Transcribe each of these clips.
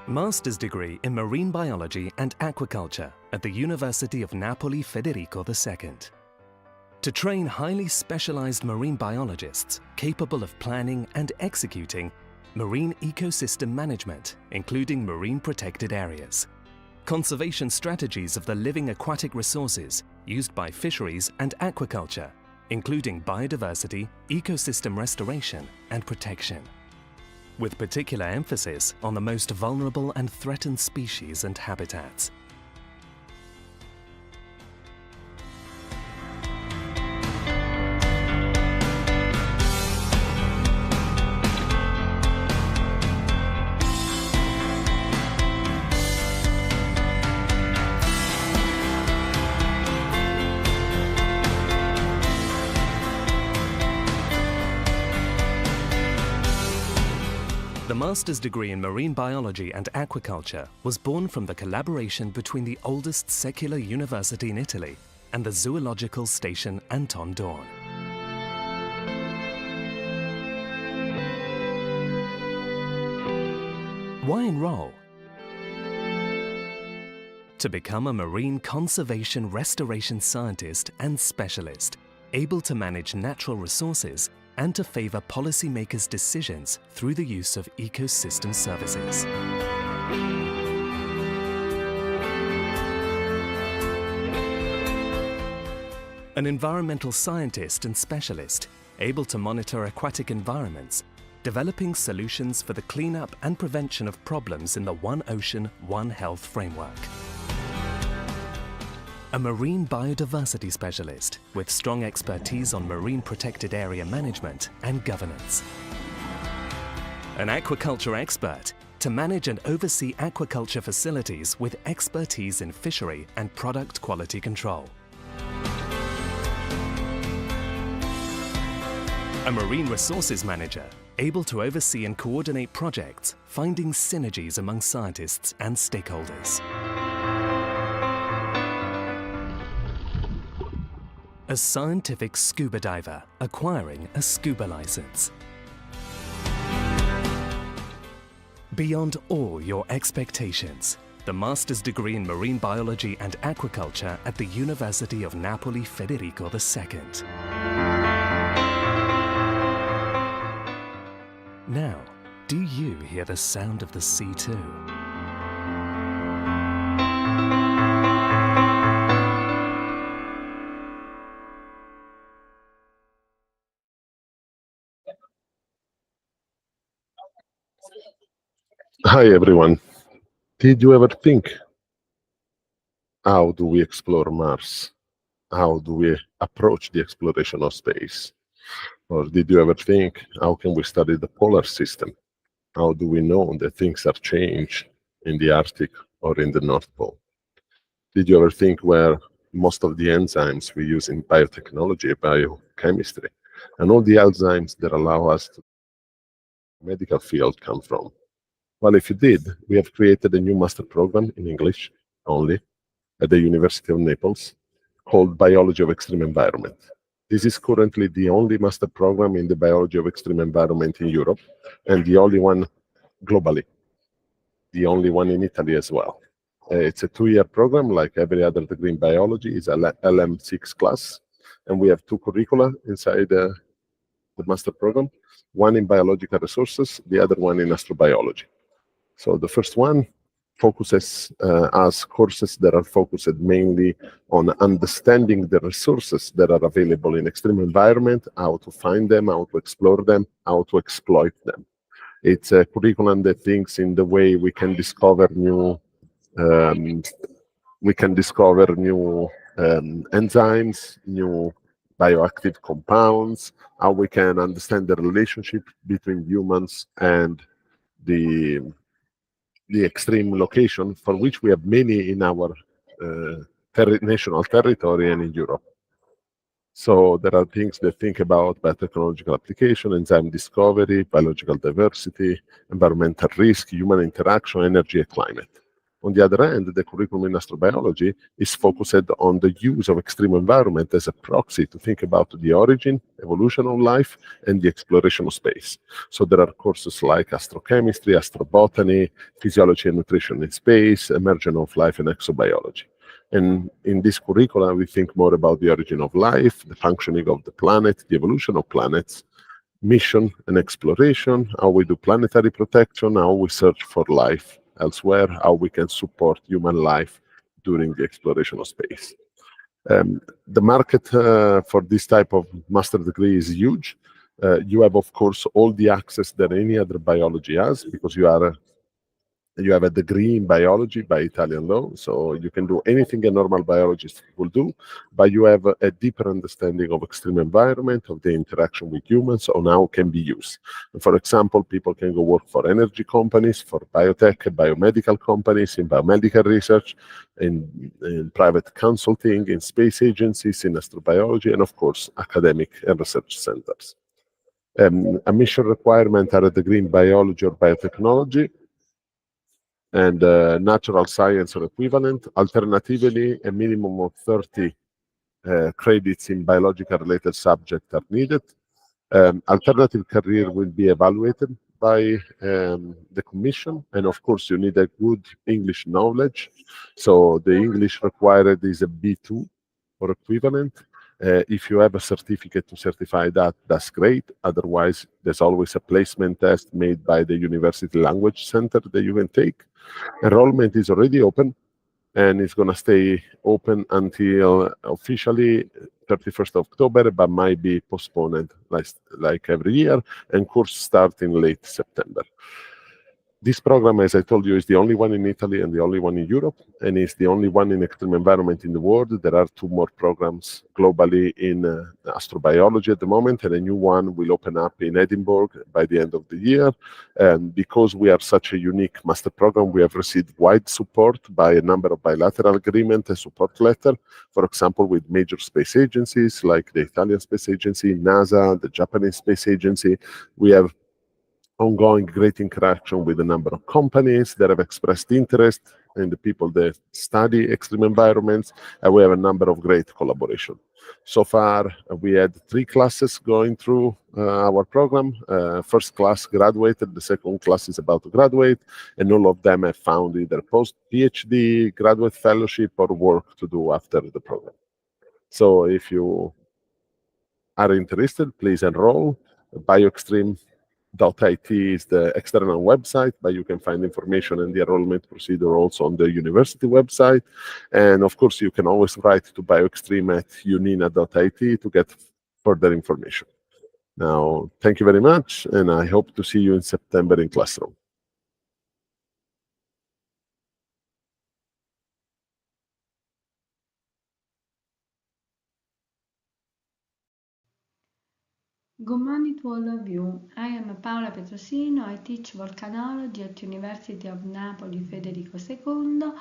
Master's degree in Marine Biology and Aquaculture at the University of Naples Federico II. To train highly specialized marine biologists capable of planning and executing marine ecosystem management, including marine protected areas, conservation strategies of the living aquatic resources used by fisheries and aquaculture, including biodiversity, ecosystem restoration and protection, with particular emphasis on the most vulnerable and threatened species and habitats. The master's degree in marine biology and aquaculture was born from the collaboration between the oldest secular university in Italy and the zoological station Anton Dohrn. Why enroll? To become a marine conservation restoration scientist and specialist, able to manage natural resources and to favor policymakers' decisions through the use of ecosystem services. An environmental scientist and specialist, able to monitor aquatic environments, developing solutions for the cleanup and prevention of problems in the One Ocean, One Health framework. A marine biodiversity specialist with strong expertise on marine protected area management and governance. An aquaculture expert to manage and oversee aquaculture facilities with expertise in fishery and product quality control. A marine resources manager able to oversee and coordinate projects, finding synergies among scientists and stakeholders. A scientific scuba diver acquiring a scuba license. Beyond all your expectations, the master's degree in marine biology and aquaculture at the University of Naples Federico II. Now, do you hear the sound of the sea too? Hi everyone. Did you ever think, how do we explore Mars? How do we approach the exploration of space? Or did you ever think, how can we study the polar system? How do we know that things are changed in the Arctic or in the North Pole? Did you ever think where most of the enzymes we use in biotechnology, biochemistry, and all the enzymes that allow us to medical field come from? Well, if you did, we have created a new master program in English only at the University of Naples called Biology of Extreme Environment. This is currently the only master program in the biology of extreme environment in Europe and the only one globally, the only one in Italy as well. It's a 2-year program like every other degree in biology. It's a LM6 class, and we have 2 curricula inside the master program, one in biological resources, the other one in astrobiology. So the first one focuses as courses that are focused mainly on understanding the resources that are available in extreme environment, how to find them, how to explore them, how to exploit them. It's a curriculum that thinks in the way we can discover new enzymes, new bioactive compounds, how we can understand the relationship between humans and the extreme location, for which we have many in our national territory and in Europe. So there are things that think about biotechnological application, enzyme discovery, biological diversity, environmental risk, human interaction, energy and climate. On the other hand, the curriculum in astrobiology is focused on the use of extreme environment as a proxy to think about the origin, evolution of life, and the exploration of space. So there are courses like astrochemistry, astrobotany, physiology and nutrition in space, emergence of life and exobiology. And in this curricula, we think more about the origin of life, the functioning of the planet, the evolution of planets, mission and exploration, how we do planetary protection, how we search for life elsewhere, how we can support human life during the exploration of space. The market for this type of master degree is huge. You have, of course, all the access that any other biology has because you have a degree in biology by Italian law, so you can do anything a normal biologist will do, but you have a deeper understanding of extreme environment, of the interaction with humans, on how it can be used. And for example, people can go work for energy companies, for biotech, biomedical companies, in biomedical research, in private consulting, in space agencies, in astrobiology, and of course, academic and research centers. Admission requirements are a degree in biology or biotechnology, and natural science or equivalent. Alternatively, a minimum of 30 credits in biological related subjects are needed. Alternative career will be evaluated by the commission, and of course you need a good English knowledge. So the English required is a B2 or equivalent. If you have a certificate to certify that, that's great. Otherwise, there's always a placement test made by the University Language Center that you can take. Enrollment is already open, and it's going to stay open until officially 31st of October, but might be postponed like every year, and course start in late September. This program, as I told you, is the only one in Italy and the only one in Europe, and is the only one in extreme environment in the world. There are 2 more programs globally in astrobiology at the moment, and a new one will open up in Edinburgh by the end of the year. And because we are such a unique master program, we have received wide support by a number of bilateral agreements and support letters, for example, with major space agencies like the Italian Space Agency, NASA, the Japanese Space Agency. We have ongoing great interaction with a number of companies that have expressed interest in the people that study extreme environments, and we have a number of great collaboration. So far, we had 3 classes going through our program. First class graduated, the second class is about to graduate, and all of them have found either post-PhD, graduate fellowship, or work to do after the program. So if you are interested, please enroll. BioExtreme.it is the external website, but you can find information and the enrollment procedure also on the university website. And of course, you can always write to bioextreme@unina.it to get further information. Now, thank you very much, and I hope to see you in September in classroom. Good morning to all of you. I am Paola Petrosino. I teach Volcanology at University of Naples Federico II.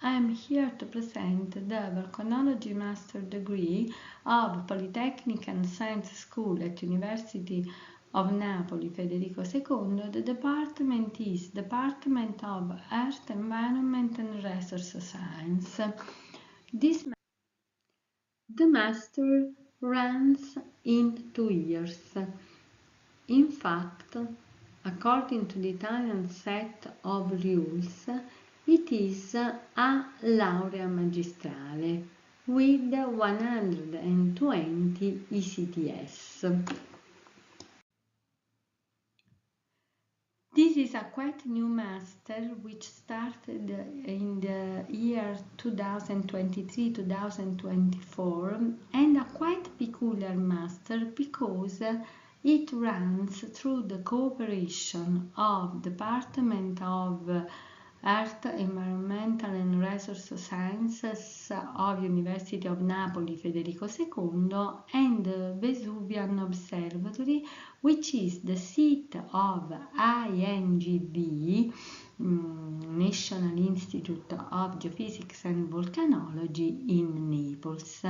I am here to present the Volcanology Master Degree of Polytechnic and Science School at University of Naples Federico II. The department is Department of Earth, Environment and Resource Science. The master runs in 2 years. In fact, according to the Italian set of rules, it is a laurea magistrale with 120 ECTS. This is a quite new master which started in the year 2023-2024, and a quite peculiar master because it runs through the cooperation of Department of Earth, Environmental and Resource Sciences of University of Naples Federico II and Vesuvian Observatory, which is the seat of INGV, National Institute of Geophysics and Volcanology in Naples.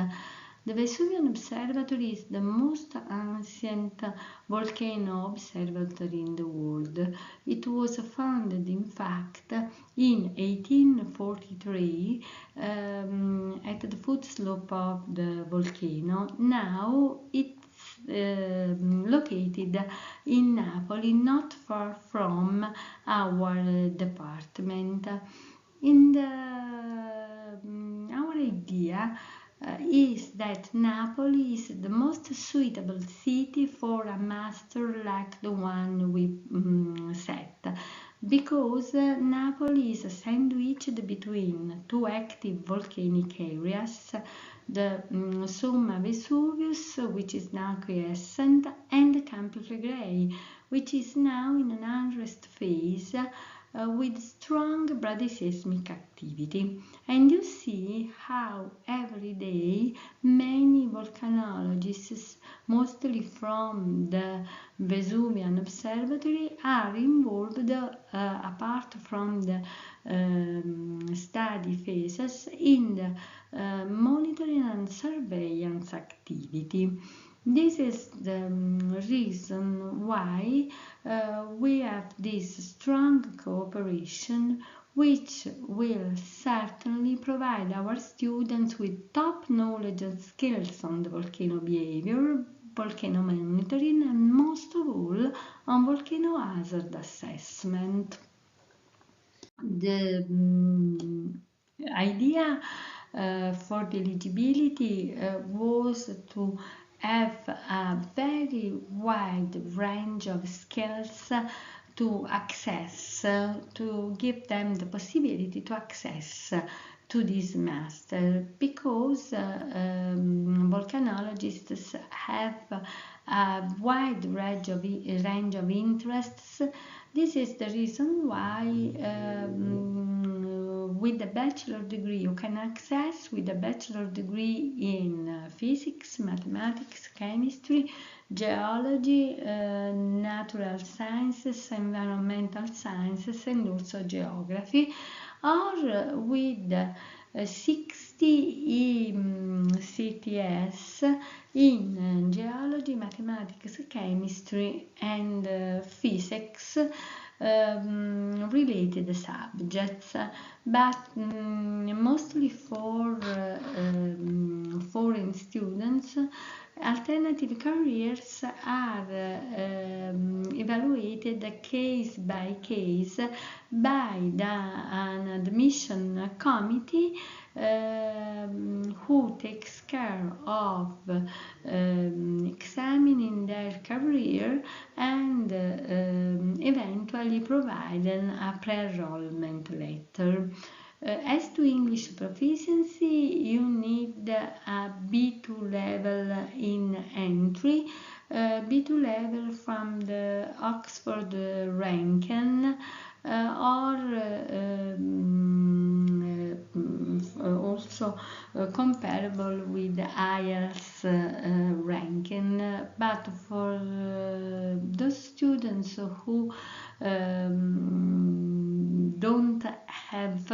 The Vesuvian Observatory is the most ancient volcano observatory in the world. It was founded, in fact, in 1843 at the foot slope of the volcano. Now it's located in Naples, not far from our department. Our idea is that Naples is the most suitable city for a master like the one we set, because Naples is sandwiched between two active volcanic areas, the Somma Vesuvius, which is now quiescent, and Campi Flegrei, which is now in an unrest phase with strong bradyseismic activity. And you see how every day many volcanologists, mostly from the Vesuvian Observatory, are involved, apart from the study phases, in the monitoring and surveillance activity. This is the reason why we have this strong cooperation, which will certainly provide our students with top knowledge and skills on the volcano behavior, volcano monitoring, and most of all on volcano hazard assessment. The idea for the eligibility was to have a very wide range of skills to access, to give them the possibility to access to this master, because volcanologists have a wide range of interests. This is the reason why with a bachelor degree you can access with a bachelor degree in physics, mathematics, chemistry, geology, natural sciences, environmental sciences, and also geography, or with 60 CTS in geology, mathematics, chemistry, and physics related subjects, but mostly for foreign students. Alternative careers are evaluated case by case by an admission committee who takes care of examining their career and eventually providing a pre-enrollment letter. As to English proficiency, you need a B2 level in entry, B2 level from the Oxford ranking, or also comparable with the IELTS ranking. But for those students who don't have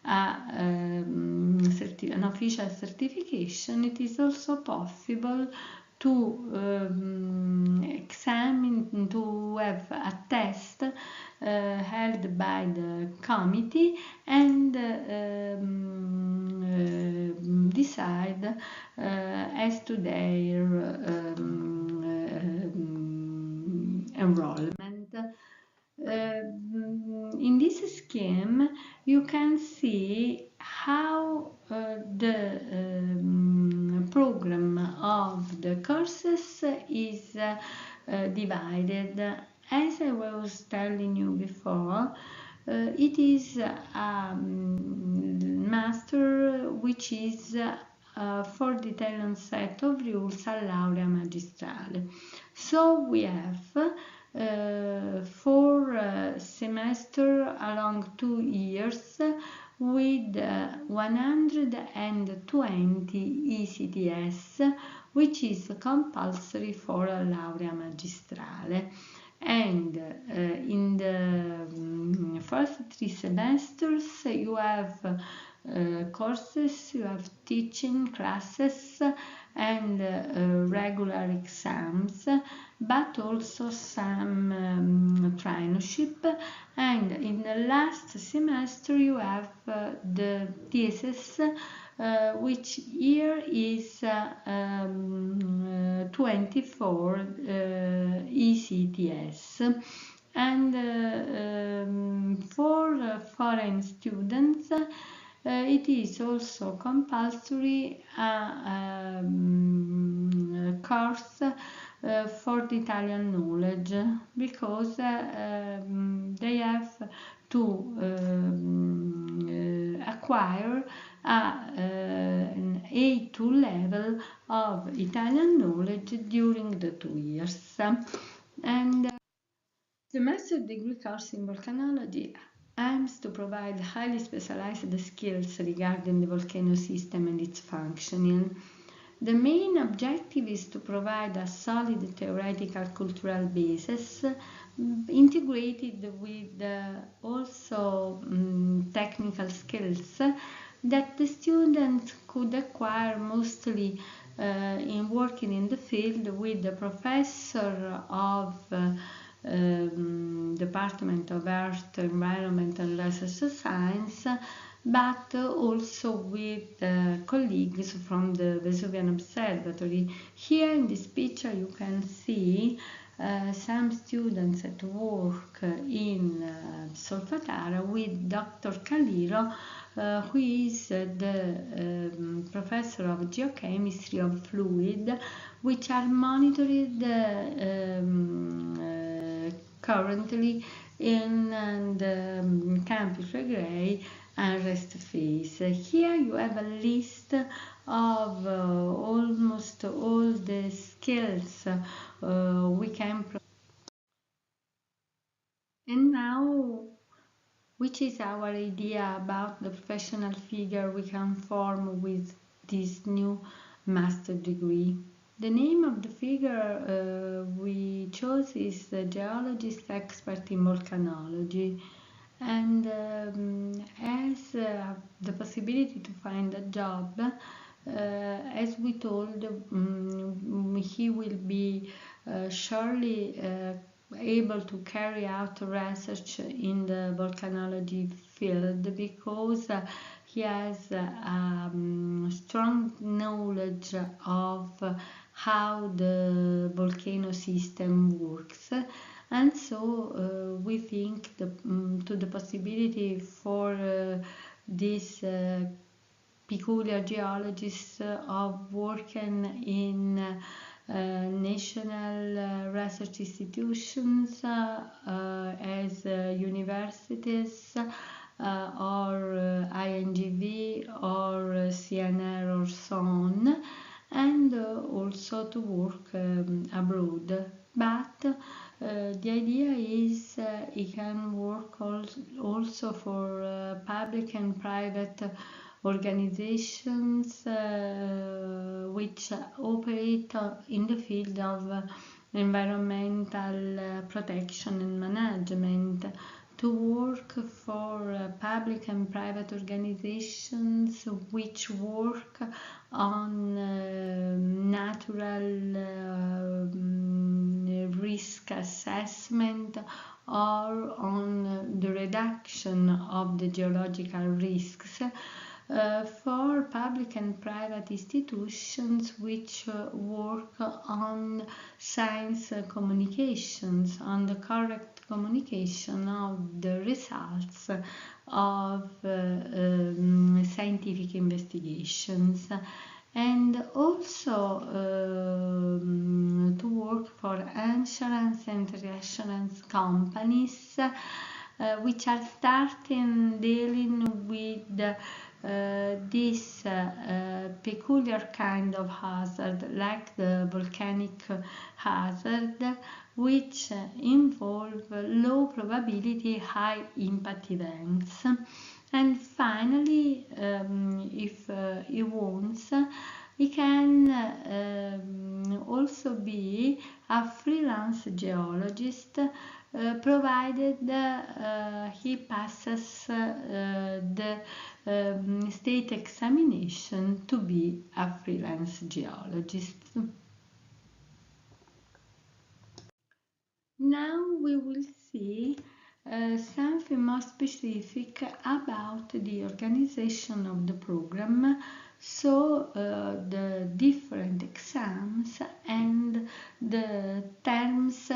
an official certification, it is also possible to examine, to have a test held by the committee and decide as to their enrollment. In this scheme, you can see how the program of the courses is divided. As I was telling you before, it is a master which is for the Italian set of rules a laurea magistrale. So we have 4 semesters along 2 years with 120 ECTS, which is compulsory for a laurea magistrale. And in the first 3 semesters you have courses, you have teaching classes and regular exams, but also some traineeship, and in the last semester you have the thesis, which here is 24 ECTS. And for foreign students, it is also compulsory course for the Italian knowledge, because they have to acquire an A2 level of Italian knowledge during the 2 years. And the master degree course in volcanology aims to provide highly specialized skills regarding the volcano system and its functioning. The main objective is to provide a solid theoretical cultural basis, integrated with also technical skills that the students could acquire mostly in working in the field with the professor of Department of Earth, Environment and Resource Science, but also with colleagues from the Vesuvian Observatory. Here in this picture you can see some students at work in Solfatara with Dr. Caliro, who is the professor of geochemistry of fluid, which are monitored currently in the Campus Regrey and rest phase. Here you have a list of almost all the skills we can provide. And now, which is our idea about the professional figure we can form with this new master degree? The name of the figure we chose is the geologist expert in volcanology, and has the possibility to find a job. As we told, he will be surely able to carry out research in the volcanology field, because he has strong knowledge of how the volcano system works. And so we think to the possibility for this peculiar geologist of working in national research institutions as universities or INGV or CNR or so on, and also to work abroad. But the idea is it can work also for public and private organizations which operate in the field of environmental protection and management, to work for public and private organizations which work on natural risk assessment or on the reduction of the geological risks, for public and private institutions which work on science communications, on the correct communication of the results of scientific investigations, and also to work for insurance and reinsurance companies which are starting dealing with this peculiar kind of hazard, like the volcanic hazard, which involve low probability, high impact events. And finally, if he wants, he can also be a freelance geologist provided he passes the state examination to be a freelance geologist. Now we will see something more specific about the organization of the program, so the different exams and the terms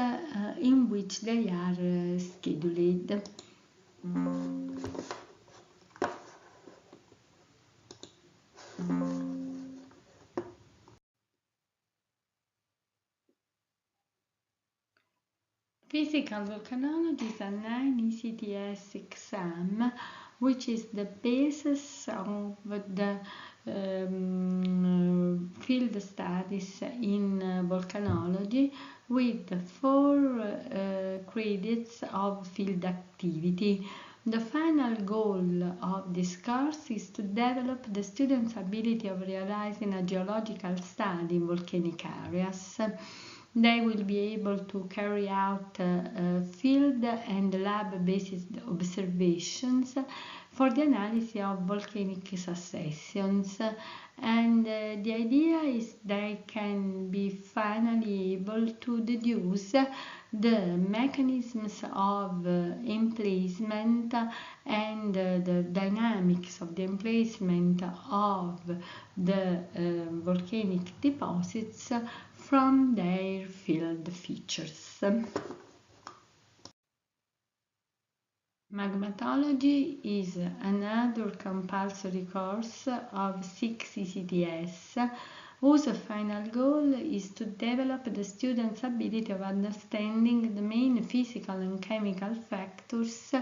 in which they are scheduled. Physical volcanology is a 9 ECTS exam, which is the basis of the field studies in volcanology, with 4 credits of field activity. The final goal of this course is to develop the students' ability of realizing a geological study in volcanic areas. They will be able to carry out field and lab-based observations for the analysis of volcanic successions, and the idea is they can be finally able to deduce the mechanisms of emplacement and the dynamics of the emplacement of the volcanic deposits from their field features. Magmatology is another compulsory course of 6 ECTS, whose final goal is to develop the students' ability of understanding the main physical and chemical factors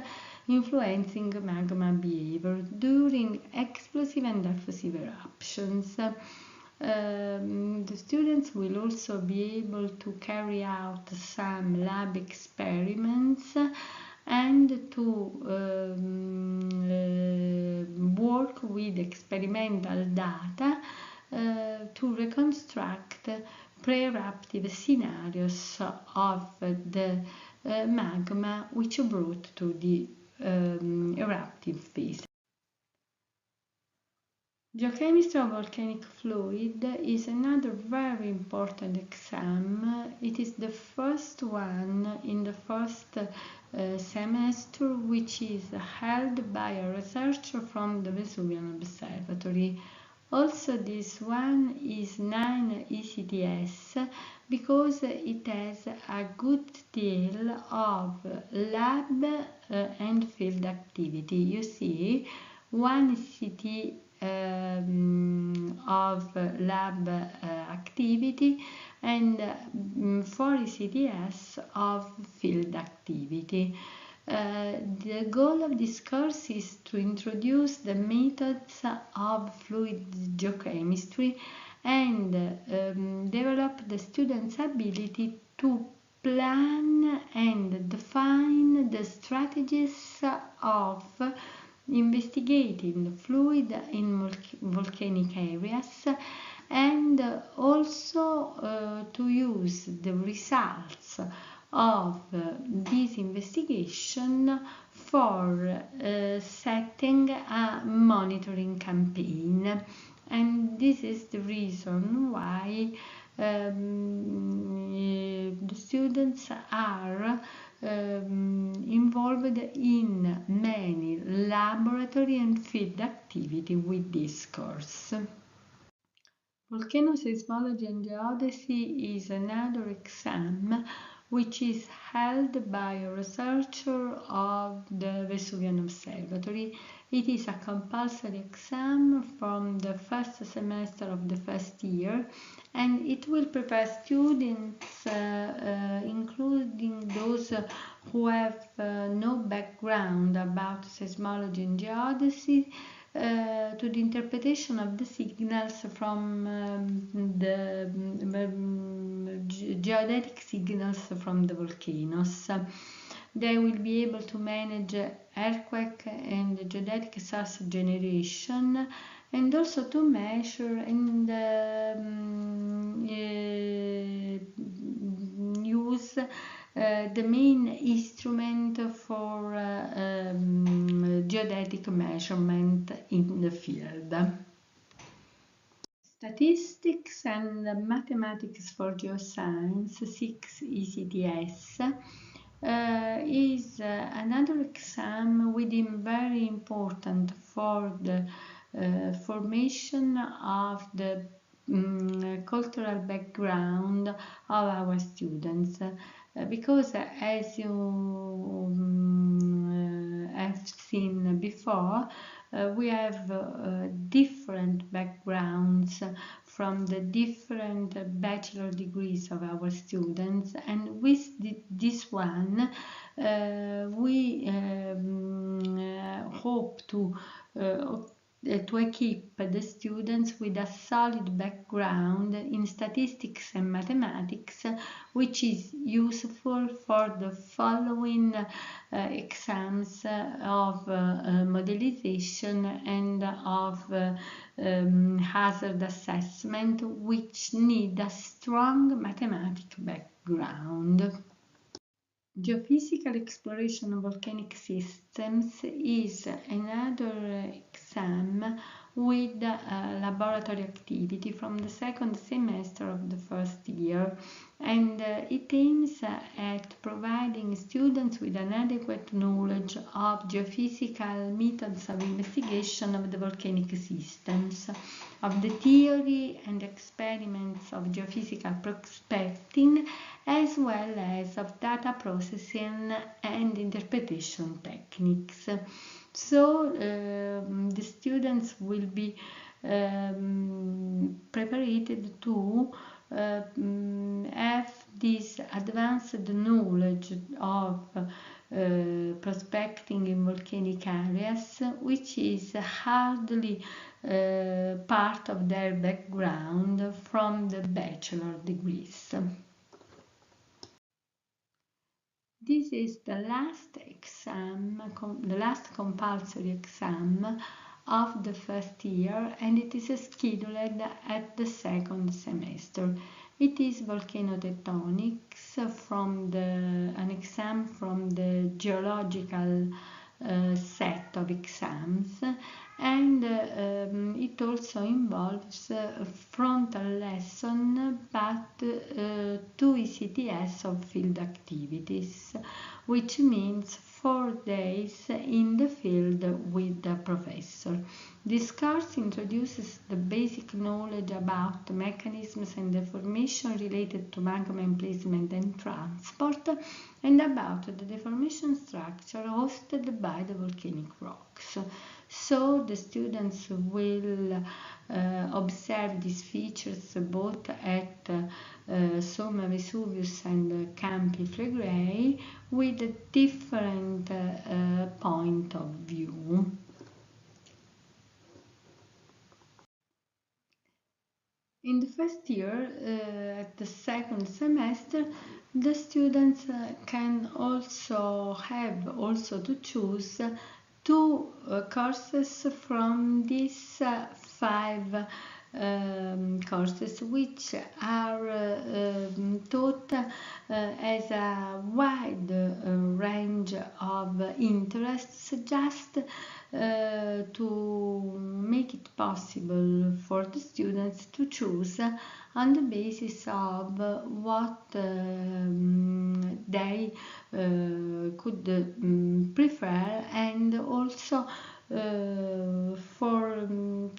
influencing magma behavior during explosive and diffusive eruptions. The students will also be able to carry out some lab experiments and to work with experimental data to reconstruct pre-eruptive scenarios of the magma which brought to the eruptive phase. Geochemistry of volcanic fluid is another very important exam. It is the first one in the first semester, which is held by a researcher from the Vesuvian Observatory. Also, this one is 9 ECTS because it has a good deal of lab and field activity. You see, 1 ECT of lab activity and 4 ECTS of field activity. The goal of this course is to introduce the methods of fluid geochemistry and develop the students' ability to plan and define the strategies of investigating the fluid in volcanic areas, and also to use the results of this investigation for setting a monitoring campaign. And this is the reason why the students are involved in many laboratory and field activity with this course. Volcanoseismology and geodesy is another exam which is held by a researcher of the Vesuvian Observatory. It is a compulsory exam from the first semester of the first year, and it will prepare students, including those who have no background about seismology and geodesy, to the interpretation of the signals from the geodetic signals from the volcanoes. They will be able to manage earthquake and geodetic source generation, and also to measure and use the main instrument for geodetic measurement in the field. Statistics and Mathematics for Geoscience, 6 ECTS, is another exam within very important for the formation of the cultural background of our students, because as you have seen before, we have different backgrounds from the different bachelor degrees of our students, and with this one we hope to equip the students with a solid background in statistics and mathematics, which is useful for the following exams of modelization and of hazard assessment, which need a strong mathematical background. Geophysical exploration of volcanic systems is another exam with laboratory activity from the second semester of the first year, and it aims at providing students with an adequate knowledge of geophysical methods of investigation of the volcanic systems, of the theory and experiments of geophysical prospecting, as well as of data processing and interpretation techniques. So the students will be prepared to have this advanced knowledge of prospecting in volcanic areas, which is hardly part of their background from the bachelor degrees. This is the last exam, the last compulsory exam of the first year, and it is scheduled at the second semester. It is volcanotectonics, from an exam from the geological set of exams, and it also involves a frontal lesson, but 2 ECTS of field activities, which means 4 days in the field with the professor. This course introduces the basic knowledge about mechanisms and deformation related to magma emplacement and transport, and about the deformation structure hosted by the volcanic rocks. So the students will observe these features both at Somma Vesuvius and Campi Flegrei with a different point of view. In the first year, at the second semester, the students can also to choose 2 courses from these 5 courses, which are taught as a wide range of interests, just to make it possible for the students to choose on the basis of what they could prefer, and also for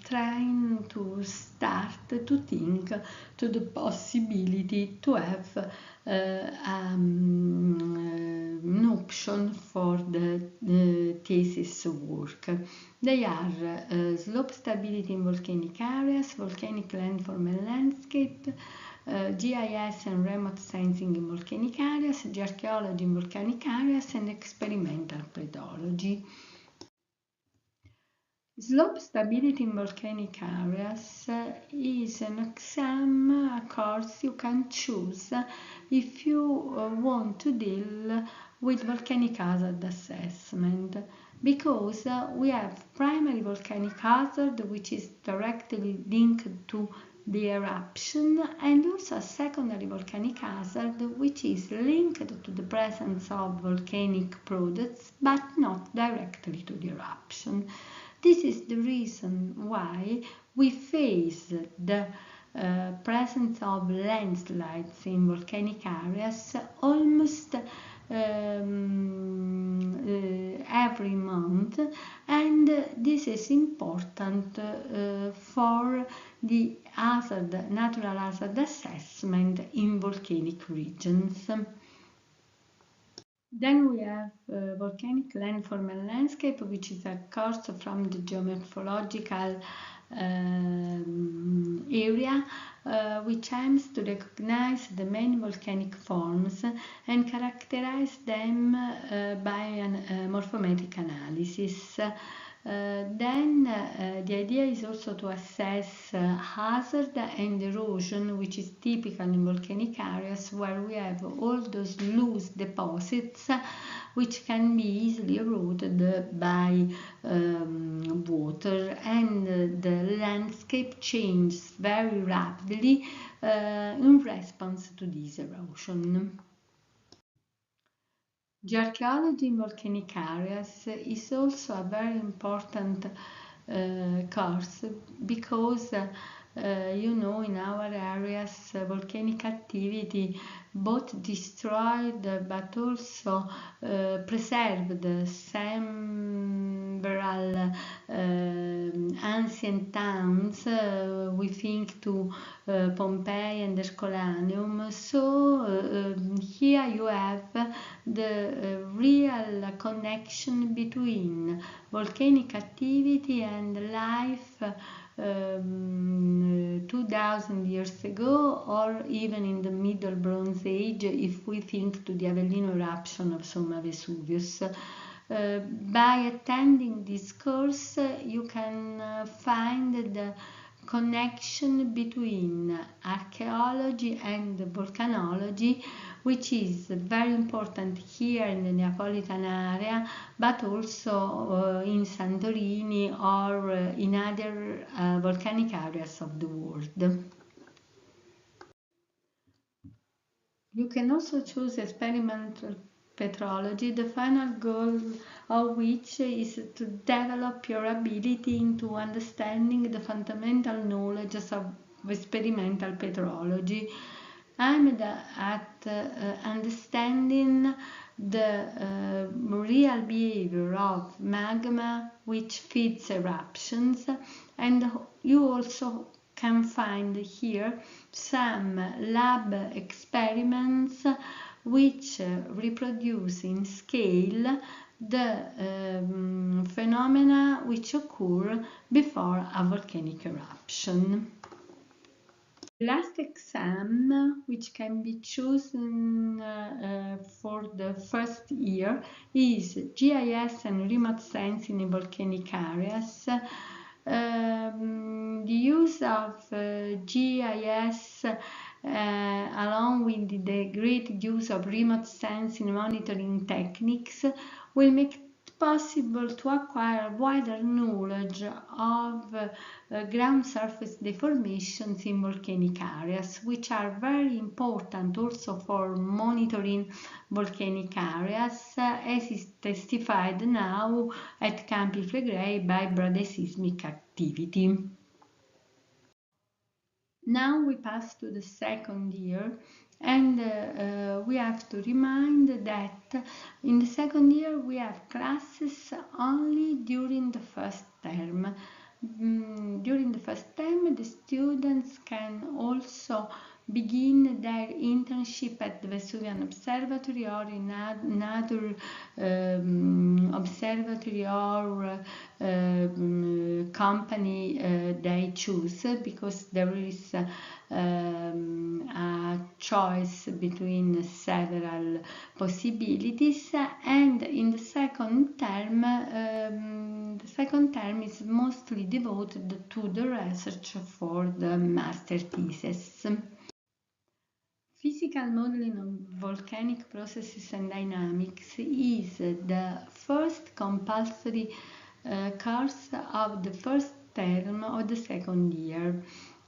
trying to start to think to the possibility to have an option for the thesis work. They are slope stability in volcanic areas, volcanic landform and landscape, GIS and remote sensing in volcanic areas, geoarchaeology in volcanic areas, and experimental pedology. Slope stability in volcanic areas is an exam, a course you can choose if you want to deal with volcanic hazard assessment, because we have primary volcanic hazard, which is directly linked to the eruption, and also a secondary volcanic hazard which is linked to the presence of volcanic products but not directly to the eruption. This is the reason why we face the presence of landslides in volcanic areas almost every month, and this is important for the natural hazard assessment in volcanic regions. Then we have volcanic landform and landscape, which is a course from the geomorphological area, which aims to recognize the main volcanic forms and characterize them by a morphometric analysis. Then the idea is also to assess hazard and erosion, which is typical in volcanic areas where we have all those loose deposits which can be easily eroded by water, and the landscape changes very rapidly in response to this erosion. Geoarchaeology in volcanic areas is also a very important course because in our areas volcanic activity both destroyed but also preserved several ancient towns. We think to Pompeii and Herculaneum. So here you have the real connection between volcanic activity and life 2000 years ago, or even in the Middle Bronze Age, if we think to the Avellino eruption of Somma Vesuvius. By attending this course, you can find the connection between archaeology and volcanology, which is very important here in the Neapolitan area, but also in Santorini or in other volcanic areas of the world. You can also choose experimental petrology, the final goal of which is to develop your ability into understanding the fundamental knowledge of experimental petrology, aimed at understanding the real behavior of magma which feeds eruptions, and you also can find here some lab experiments which reproduce in scale the phenomena which occur before a volcanic eruption. The last exam, which can be chosen for the first year, is GIS and remote sensing in volcanic areas. The use of GIS along with the great use of remote sensing monitoring techniques will make it possible to acquire wider knowledge of ground surface deformations in volcanic areas, which are very important also for monitoring volcanic areas, as is testified now at Campi Flegrei by bradeseismic activity. Now we pass to the second year, and we have to remind that in the second year we have classes only during the first term. During the first term, the students can also begin their internship at the Vesuvian Observatory or in another observatory or company they choose, because there is a choice between several possibilities. And in the second term is mostly devoted to the research for the master thesis. Physical modeling of volcanic processes and dynamics is the first compulsory course of the first term of the second year.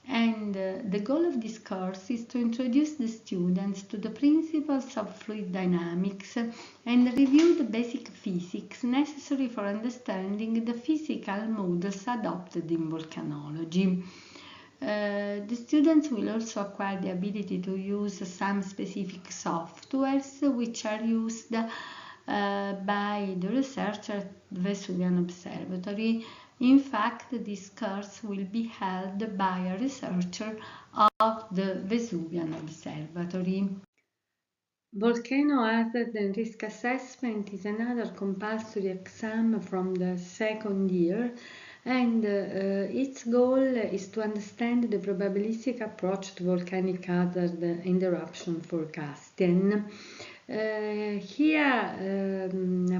And the goal of this course is to introduce the students to the principles of fluid dynamics and review the basic physics necessary for understanding the physical models adopted in volcanology. The students will also acquire the ability to use some specific softwares which are used by the researcher at Vesuvian Observatory. In fact, this course will be held by a researcher of the Vesuvian Observatory. Volcano Hazard and Risk Assessment is another compulsory exam from the second year, and its goal is to understand the probabilistic approach to volcanic hazard and eruption forecasting. Here,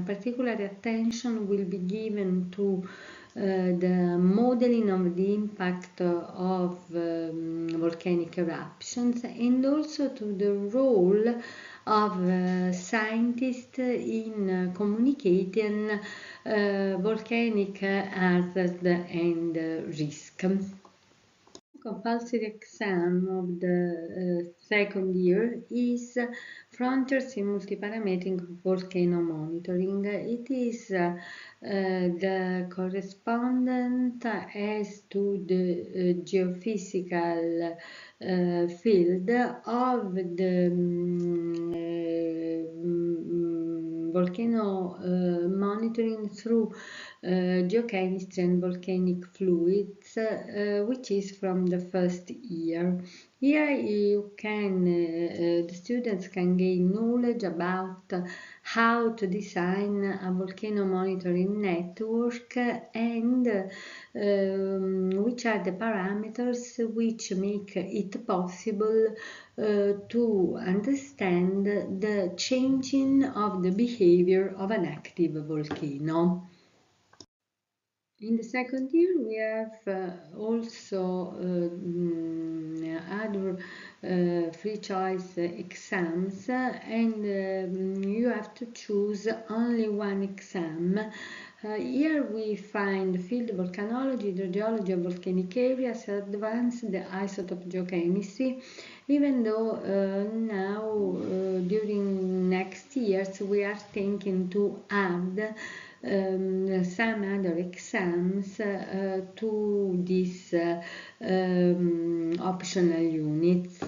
particular attention will be given to the modeling of the impact of volcanic eruptions and also to the role of scientists in communicating volcanic hazard and risk. Compulsory exam of the second year is Frontiers in Multiparametric Volcano Monitoring. It is the correspondent as to the geophysical field of the volcano monitoring through geochemistry and volcanic fluids, which is from the first year. Here the students can gain knowledge about how to design a volcano monitoring network and which are the parameters which make it possible to understand the changing of the behavior of an active volcano. In the second year, we have also other free choice exams, and you have to choose only one exam. Here we find field volcanology, hydrogeology of volcanic areas, advanced isotope geochemistry, even though now during next years we are thinking to add some other exams to these optional units.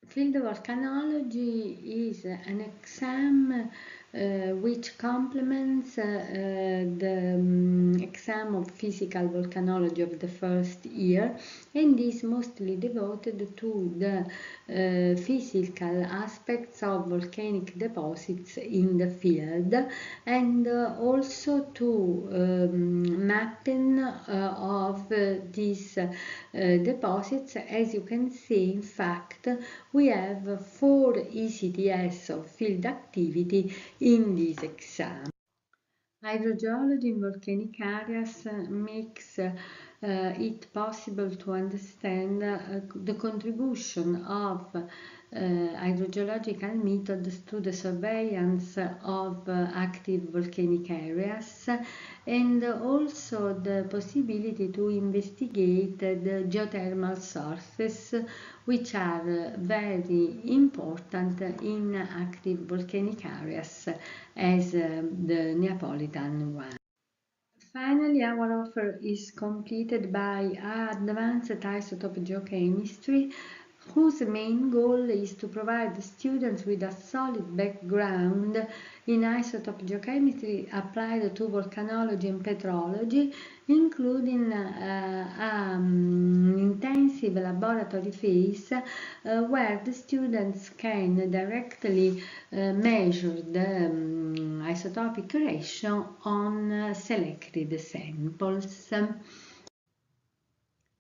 Field volcanology is an exam which complements the exam of physical volcanology of the first year and is mostly devoted to the physical aspects of volcanic deposits in the field and also to mapping of these deposits. As you can see, in fact, we have 4 ECTS of field activity in this exam. Hydrogeology in volcanic areas makes it possible to understand the contribution of hydrogeological methods to the surveillance of active volcanic areas and also the possibility to investigate the geothermal sources which are very important in active volcanic areas as the Neapolitan one. Finally, our offer is completed by advanced isotope geochemistry, whose main goal is to provide students with a solid background in isotope geochemistry applied to volcanology and petrology, including an intensive laboratory phase where the students can directly measure the isotopic ratio on selected samples.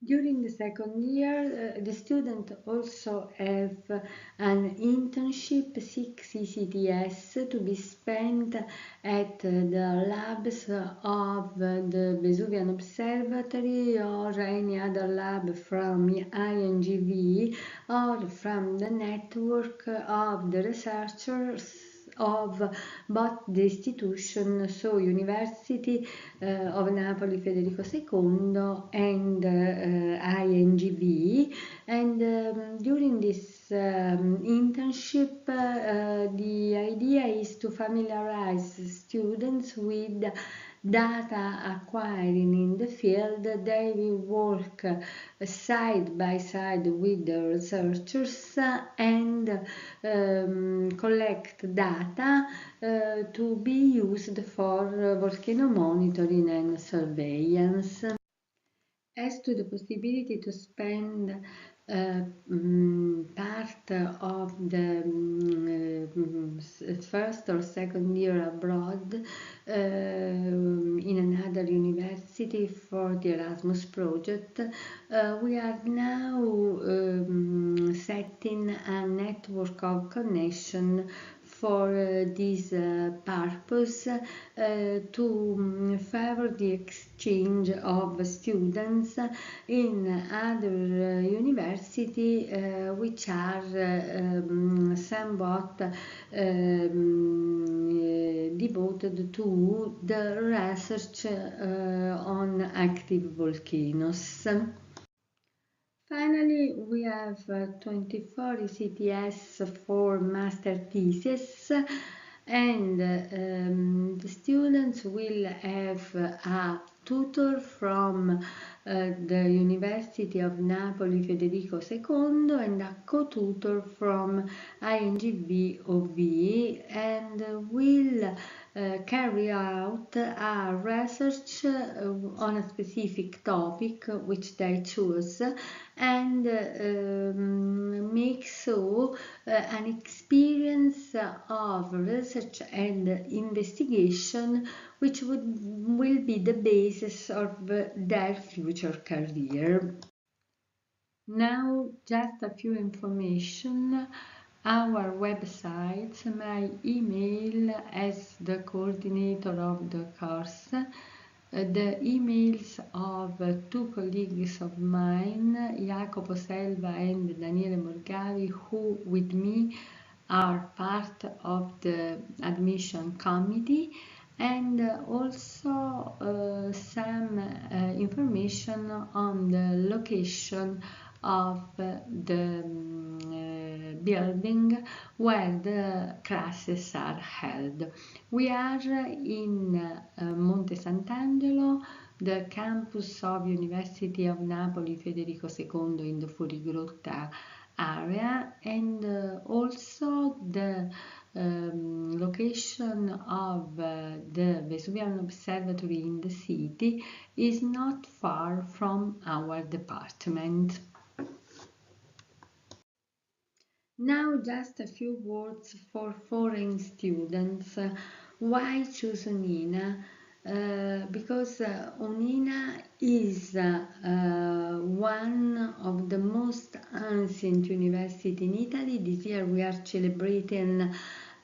During the second year, the students also have an internship 6 ECTS to be spent at the labs of the Vesuvian Observatory or any other lab from INGV or from the network of the researchers of both the institution, so University of Napoli Federico II and INGV. And during this internship, the idea is to familiarize students with data acquiring in the field. They will work side by side with the researchers and collect data to be used for volcano monitoring and surveillance. As to the possibility to spend part of the first or second year abroad in another university for the Erasmus project, we are now setting a network of connection for this purpose to favor the exchange of students in other university which are somewhat devoted to the research on active volcanoes. Finally, we have 24 ECTS for master thesis, and the students will have a tutor from the University of Napoli Federico II and a co-tutor from INGV OV, and will carry out a research on a specific topic which they choose, and make so an experience of research and investigation which will be the basis of their future career. Now, just a few information. Our website, my email as the coordinator of the course, the emails of two colleagues of mine, Jacopo Selva and Daniele Morgavi, who with me are part of the admission committee, and also some information on the location of the building where the classes are held. We are in Monte Sant'Angelo, the campus of University of Napoli Federico II in the Fuorigrotta area, and also the location of the Vesuvian Observatory in the city is not far from our department. Now, just a few words for foreign students. Why choose UNINA? Because UNINA is one of the most ancient universities in Italy. This year we are celebrating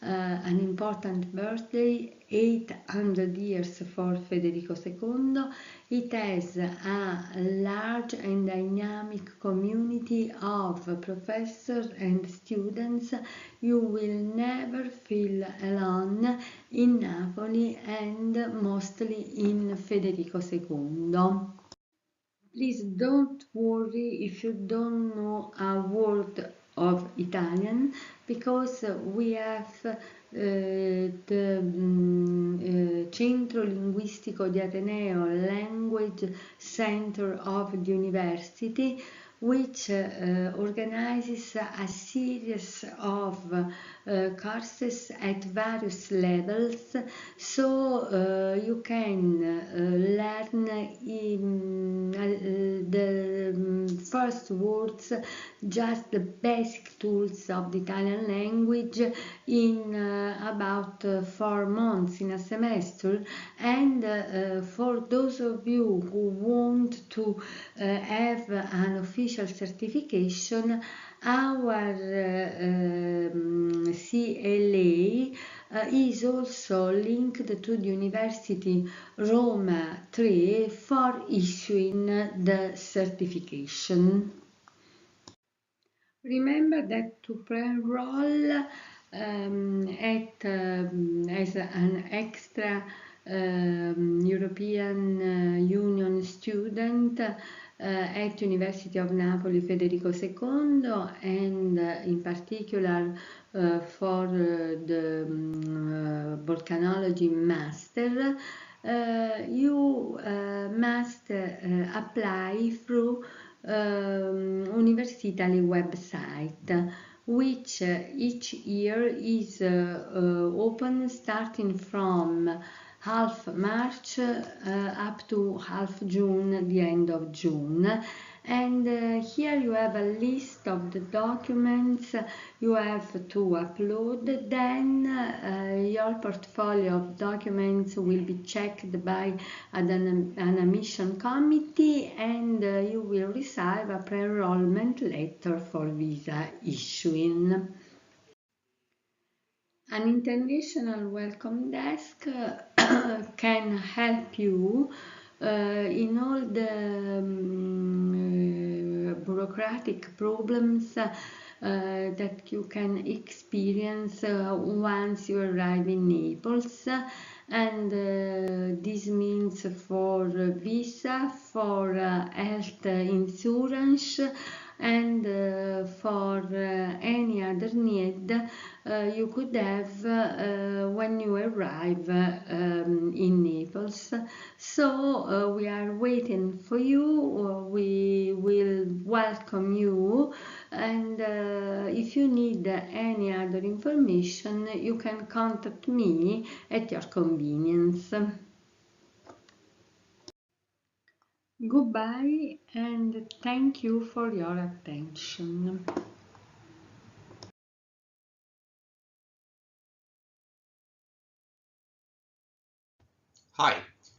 an important birthday, 800 years for Federico II. It has a large and dynamic community of professors and students. You will never feel alone in Napoli and mostly in Federico II. Please don't worry if you don't know a word of Italian, because we have the Centro Linguistico di Ateneo Language Center of the University, which organizes a series of courses at various levels, so you can learn in the first words, just the basic tools of the Italian language in about 4 months in a semester. And for those of you who want to have an official certification, our CLA is also linked to the University Roma 3 for issuing the certification. Remember that to pre-enroll as an extra European Union student at University of Naples Federico II, and in particular for the Volcanology master. You must apply through Industriali website, which each year is open starting from half March up to half June, the end of June. And here you have a list of the documents you have to upload. Then your portfolio of documents will be checked by an admission committee, and you will receive a pre-enrollment letter for visa issuing. An international welcome desk can help you in all the bureaucratic problems that you can experience once you arrive in Naples. And this means for visa, for health insurance, and for any other need you could have when you arrive in Naples. So we are waiting for you. We will welcome you, and if you need any other information, you can contact me at your convenience. Goodbye, and thank you for your attention. Hi,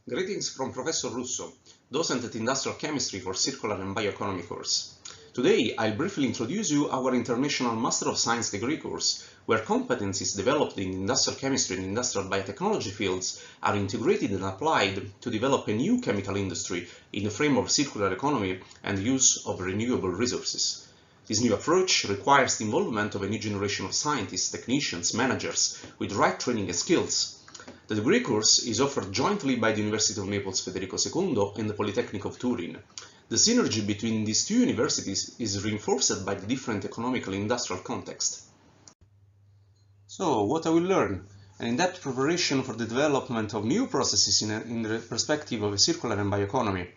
greetings from Professor Russo, docent at Industrial Chemistry for Circular and Bioeconomy course. Today I'll briefly introduce you our International Master of Science degree course, where competencies developed in industrial chemistry and industrial biotechnology fields are integrated and applied to develop a new chemical industry in the frame of circular economy and use of renewable resources. This new approach requires the involvement of a new generation of scientists, technicians, managers with the right training and skills. The degree course is offered jointly by the University of Naples Federico II and the Polytechnic of Turin. The synergy between these two universities is reinforced by the different economical and industrial context. So, what I will learn? An in-depth preparation for the development of new processes in the perspective of a circular and bioeconomy.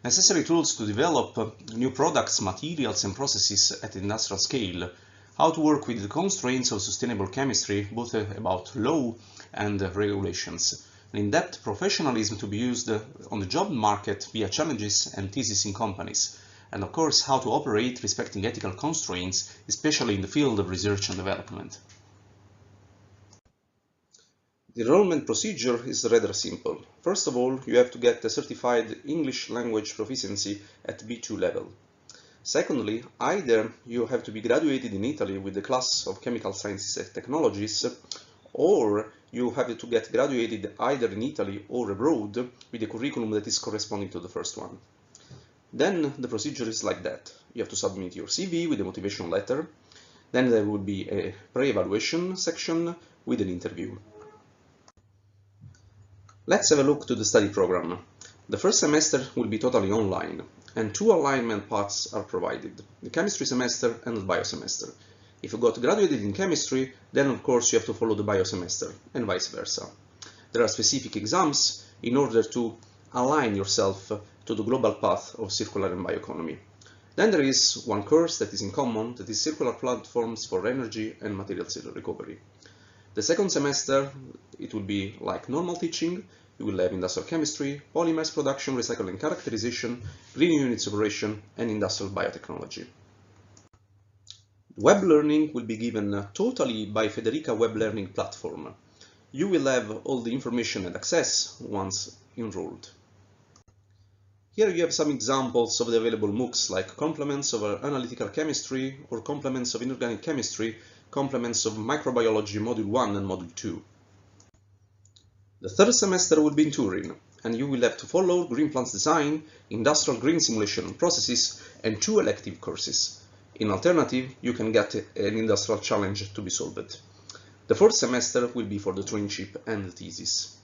Necessary tools to develop new products, materials and processes at industrial scale. How to work with the constraints of sustainable chemistry, both about law and regulations. An in-depth professionalism to be used on the job market via challenges and theses in companies. And of course, how to operate respecting ethical constraints, especially in the field of research and development. The enrollment procedure is rather simple. First of all, you have to get a certified English language proficiency at B2 level. Secondly, either you have to be graduated in Italy with the class of Chemical Sciences and Technologies, or you have to get graduated either in Italy or abroad with a curriculum that is corresponding to the first one. Then the procedure is like that. You have to submit your CV with a motivation letter. Then there will be a pre-evaluation section with an interview. Let's have a look to the study program. The first semester will be totally online, and two alignment paths are provided, the chemistry semester and the bio semester. If you got graduated in chemistry, then of course you have to follow the bio semester, and vice versa. There are specific exams in order to align yourself to the global path of circular and bioeconomy. Then there is one course that is in common, that is circular platforms for energy and materials recovery. The second semester, it will be like normal teaching. You will have industrial chemistry, polymers production, recycling characterization, green units operation, and industrial biotechnology. Web learning will be given totally by Federica web learning platform. You will have all the information and access once enrolled. Here you have some examples of the available MOOCs, like complements of analytical chemistry or complements of inorganic chemistry, complements of microbiology module 1 and module 2. The third semester will be in Turin, and you will have to follow green plants design, industrial green simulation processes, and 2 elective courses. In alternative, you can get an industrial challenge to be solved. The fourth semester will be for the traineeship and the thesis.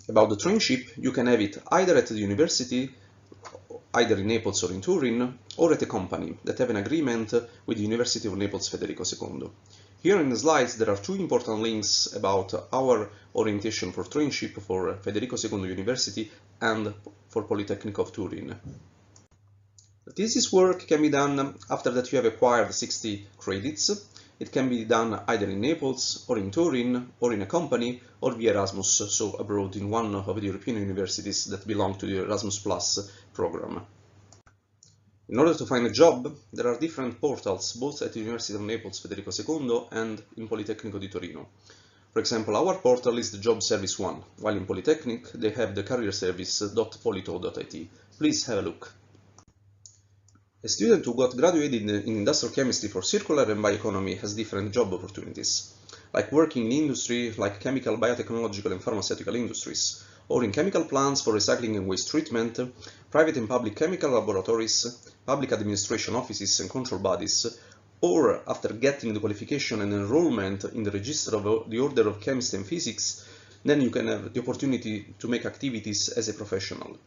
About the traineeship, you can have it either at the university, either in Naples or in Turin, or at a company that have an agreement with the University of Naples Federico II. Here in the slides there are two important links about our orientation for traineeship for Federico II University and for Polytechnic of Turin. The thesis work can be done after that you have acquired 60 credits. It can be done either in Naples or in Turin or in a company or via Erasmus, so abroad in one of the European universities that belong to the Erasmus Plus program. In order to find a job, there are different portals both at the University of Naples Federico II and in Politecnico di Torino. For example, our portal is the Job Service one, while in Polytechnic they have the career service.polito.it. Please have a look. A student who got graduated in industrial chemistry for circular and bioeconomy has different job opportunities, like working in industry like chemical, biotechnological and pharmaceutical industries, or in chemical plants for recycling and waste treatment, private and public chemical laboratories, public administration offices and control bodies, or after getting the qualification and enrollment in the register of the Order of Chemistry and Physics, then you can have the opportunity to make activities as a professional.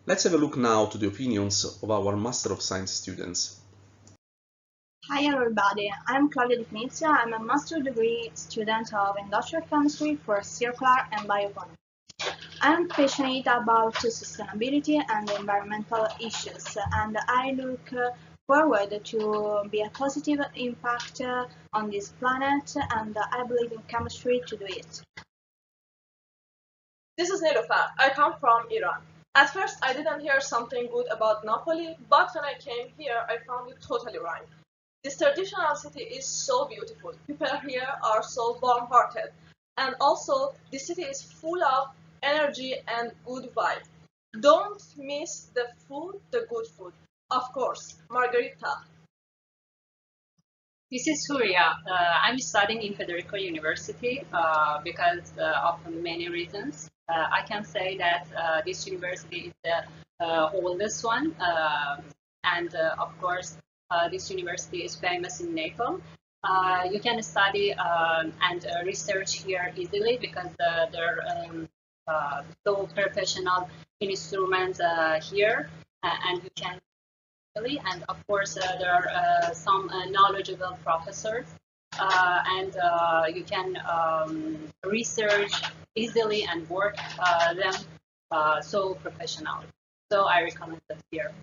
Let's have a look now to the opinions of our Master of Science students. Hi everybody, I'm Claudia Di Finizia. I'm a master degree student of industrial chemistry for circular and bioeconomy. I'm passionate about sustainability and environmental issues, and I look forward to be a positive impact on this planet, and I believe in chemistry to do it. This is Niloufar. I come from Iran. At first, I didn't hear something good about Napoli, but when I came here, I found it totally right. This traditional city is so beautiful. People here are so warm-hearted. And also, the city is full of energy and good vibe. Don't miss the food, the good food. Of course, margarita. This is Surya. I'm studying in Federico University because of many reasons. I can say that this university is the oldest one, and of course, this university is famous in Naples. You can study and research here easily because there are so professional instruments here, and you can. And of course, there are some knowledgeable professors, and you can research easily and work them so professionally. So I recommend it here.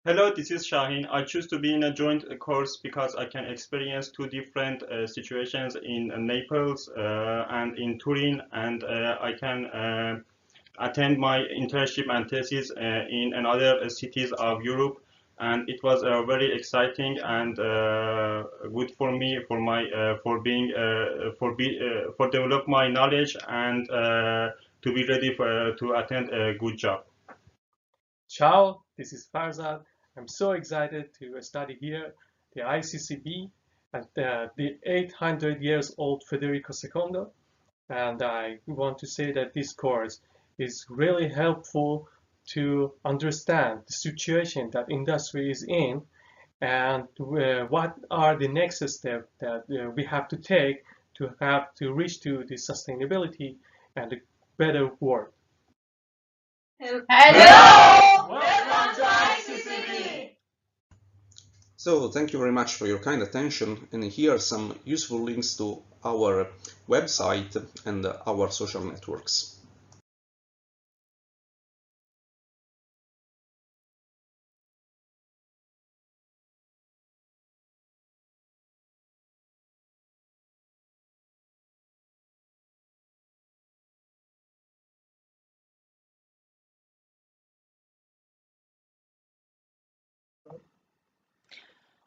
Hello, this is Shahin. I choose to be in a joint course because I can experience two different situations in Naples and in Turin, and I can attend my internship and thesis in another cities of Europe, and it was very exciting and good for me for develop my knowledge and to be ready to attend a good job. Ciao, this is Farzad. I'm so excited to study here, the ICCB, at the 800 years old Federico II, and I want to say that this course is really helpful to understand the situation that industry is in and what are the next steps that we have to take to reach to the sustainability and a better world. Hello! Welcome to ICCB! So thank you very much for your kind attention, and here are some useful links to our website and our social networks.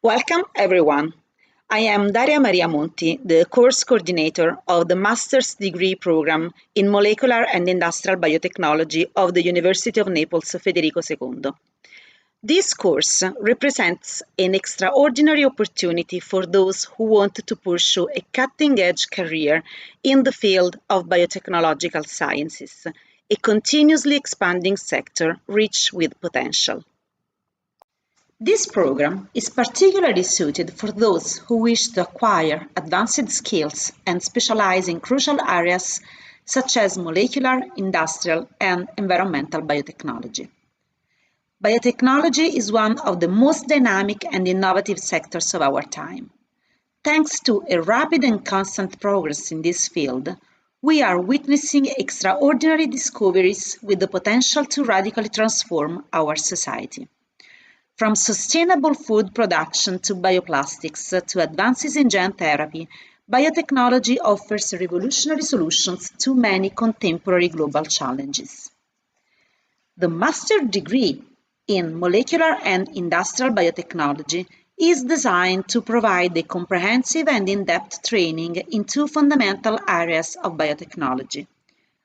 Welcome everyone. I am Daria Maria Monti, the course coordinator of the Master's Degree Program in Molecular and Industrial Biotechnology of the University of Naples Federico II. This course represents an extraordinary opportunity for those who want to pursue a cutting-edge career in the field of biotechnological sciences, a continuously expanding sector rich with potential. This program is particularly suited for those who wish to acquire advanced skills and specialize in crucial areas such as molecular, industrial, and environmental biotechnology. Biotechnology is one of the most dynamic and innovative sectors of our time. Thanks to a rapid and constant progress in this field, we are witnessing extraordinary discoveries with the potential to radically transform our society. From sustainable food production to bioplastics to advances in gene therapy, biotechnology offers revolutionary solutions to many contemporary global challenges. The master's degree in molecular and industrial biotechnology is designed to provide a comprehensive and in-depth training in two fundamental areas of biotechnology: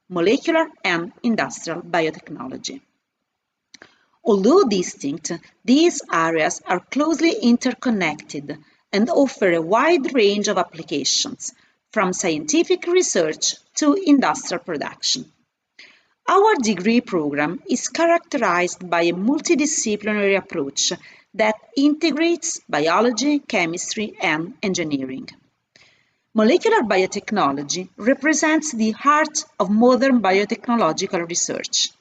molecular and industrial biotechnology. Although distinct, these areas are closely interconnected and offer a wide range of applications, from scientific research to industrial production. Our degree program is characterized by a multidisciplinary approach that integrates biology, chemistry, and engineering. Molecular biotechnology represents the heart of modern biotechnological research.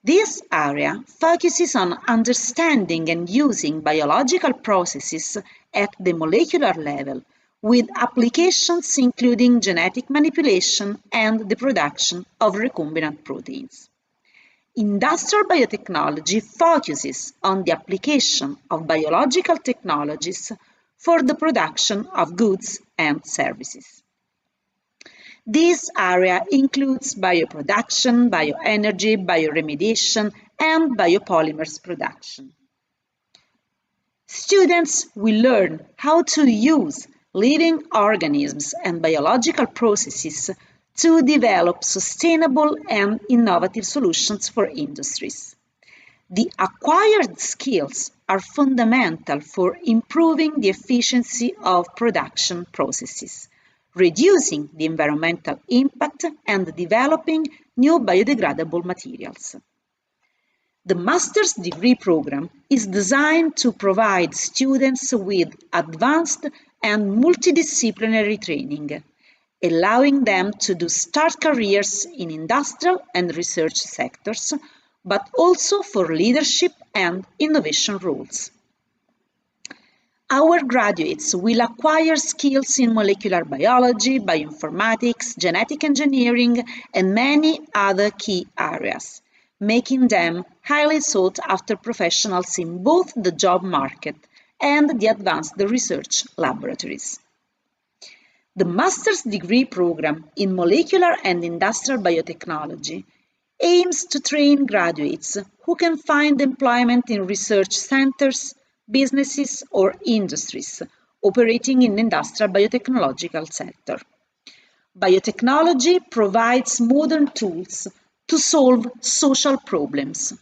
This area focuses on understanding and using biological processes at the molecular level, with applications including genetic manipulation and the production of recombinant proteins. Industrial biotechnology focuses on the application of biological technologies for the production of goods and services. This area includes bioproduction, bioenergy, bioremediation, and biopolymers production. Students will learn how to use living organisms and biological processes to develop sustainable and innovative solutions for industries. The acquired skills are fundamental for improving the efficiency of production processes, reducing the environmental impact, and developing new biodegradable materials. The master's degree program is designed to provide students with advanced and multidisciplinary training, allowing them to start careers in industrial and research sectors, but also for leadership and innovation roles. Our graduates will acquire skills in molecular biology, bioinformatics, genetic engineering, and many other key areas, making them highly sought after professionals in both the job market and the advanced research laboratories. The master's degree program in molecular and industrial biotechnology aims to train graduates who can find employment in research centers, businesses, or industries operating in the industrial biotechnological sector. Biotechnology provides modern tools to solve social problems.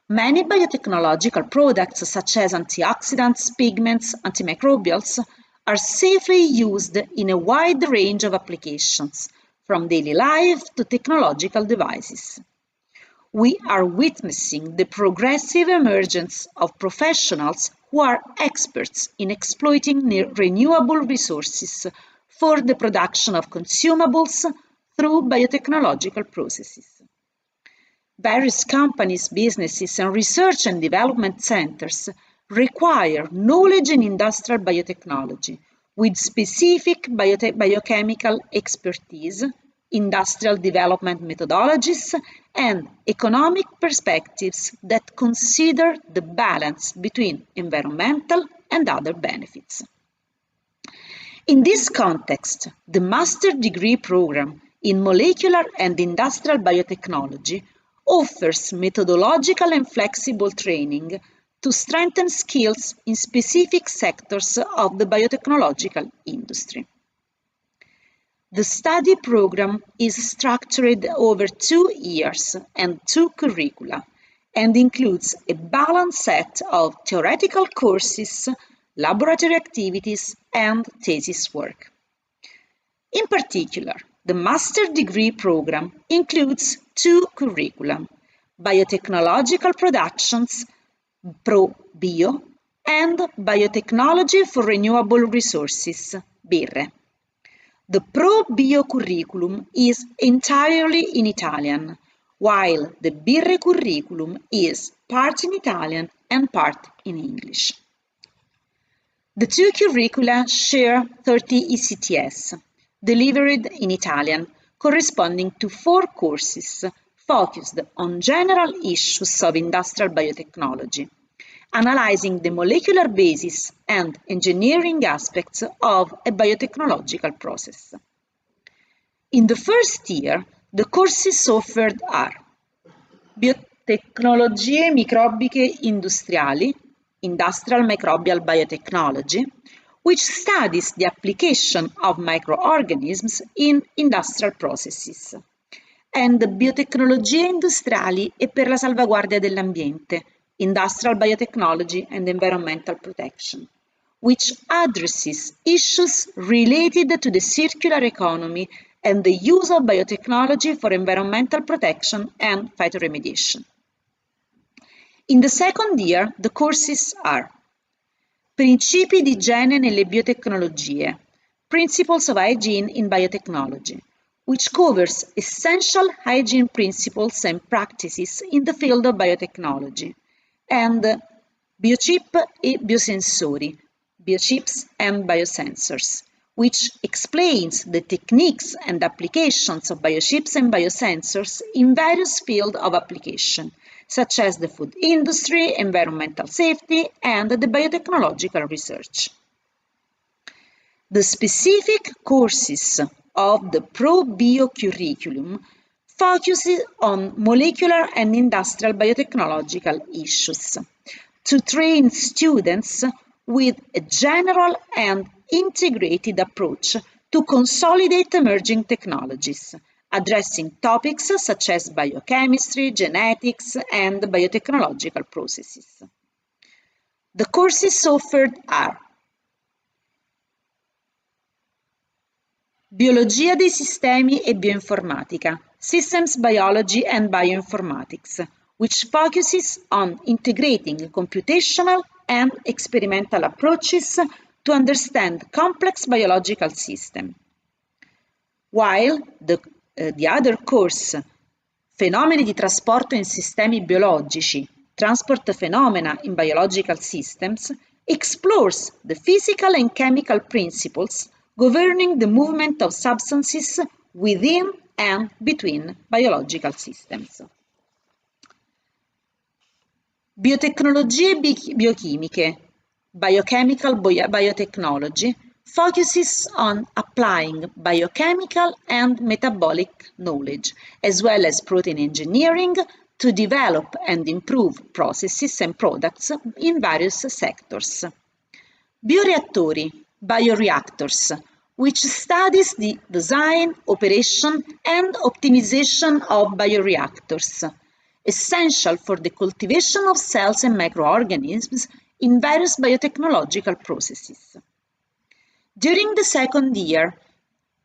Many biotechnological products, such as antioxidants, pigments, antimicrobials, are safely used in a wide range of applications, from daily life to technological devices. We are witnessing the progressive emergence of professionals who are experts in exploiting renewable resources for the production of consumables through biotechnological processes. Various companies, businesses, and research and development centers require knowledge in industrial biotechnology with specific biochemical expertise, industrial development methodologies, and economic perspectives that consider the balance between environmental and other benefits. In this context, the master's degree program in molecular and industrial biotechnology offers methodological and flexible training to strengthen skills in specific sectors of the biotechnological industry. The study program is structured over 2 years and 2 curricula and includes a balanced set of theoretical courses, laboratory activities, and thesis work. In particular, the master's degree program includes 2 curricula: biotechnological productions, Pro-Bio, and Biotechnology for Renewable Resources, BIRRE. The Pro-Bio curriculum is entirely in Italian, while the BIRRE curriculum is part in Italian and part in English. The two curricula share 30 ECTS, delivered in Italian, corresponding to 4 courses focused on general issues of industrial biotechnology, analyzing the molecular basis and engineering aspects of a biotechnological process. In the first year, the courses offered are Biotecnologie microbiche industriali, Industrial Microbial Biotechnology, which studies the application of microorganisms in industrial processes, and Biotecnologie industriali e per la salvaguardia dell'ambiente, Industrial Biotechnology and Environmental Protection, which addresses issues related to the circular economy and the use of biotechnology for environmental protection and phytoremediation. In the second year, the courses are Principi di igiene nelle biotecnologie, Principles of Hygiene in Biotechnology, which covers essential hygiene principles and practices in the field of biotechnology, and Biochip e Biosensori, Biochips and Biosensors, which explains the techniques and applications of biochips and biosensors in various fields of application, such as the food industry, environmental safety, and the biotechnological research. The specific courses of the Pro-Bio curriculum focuses on molecular and industrial biotechnological issues to train students with a general and integrated approach to consolidate emerging technologies, addressing topics such as biochemistry, genetics, and biotechnological processes. The courses offered are Biologia dei sistemi e bioinformatica, Systems Biology and Bioinformatics, which focuses on integrating computational and experimental approaches to understand complex biological systems. While the other course, Fenomeni di trasporto in sistemi biologici, Transport Phenomena in Biological Systems, explores the physical and chemical principles governing the movement of substances within and between biological systems. Biotecnologie biochimiche, Biochemical Biotechnology, focuses on applying biochemical and metabolic knowledge, as well as protein engineering, to develop and improve processes and products in various sectors. Bioreattori, Bioreactors, which studies the design, operation, and optimization of bioreactors, essential for the cultivation of cells and microorganisms in various biotechnological processes. During the second year,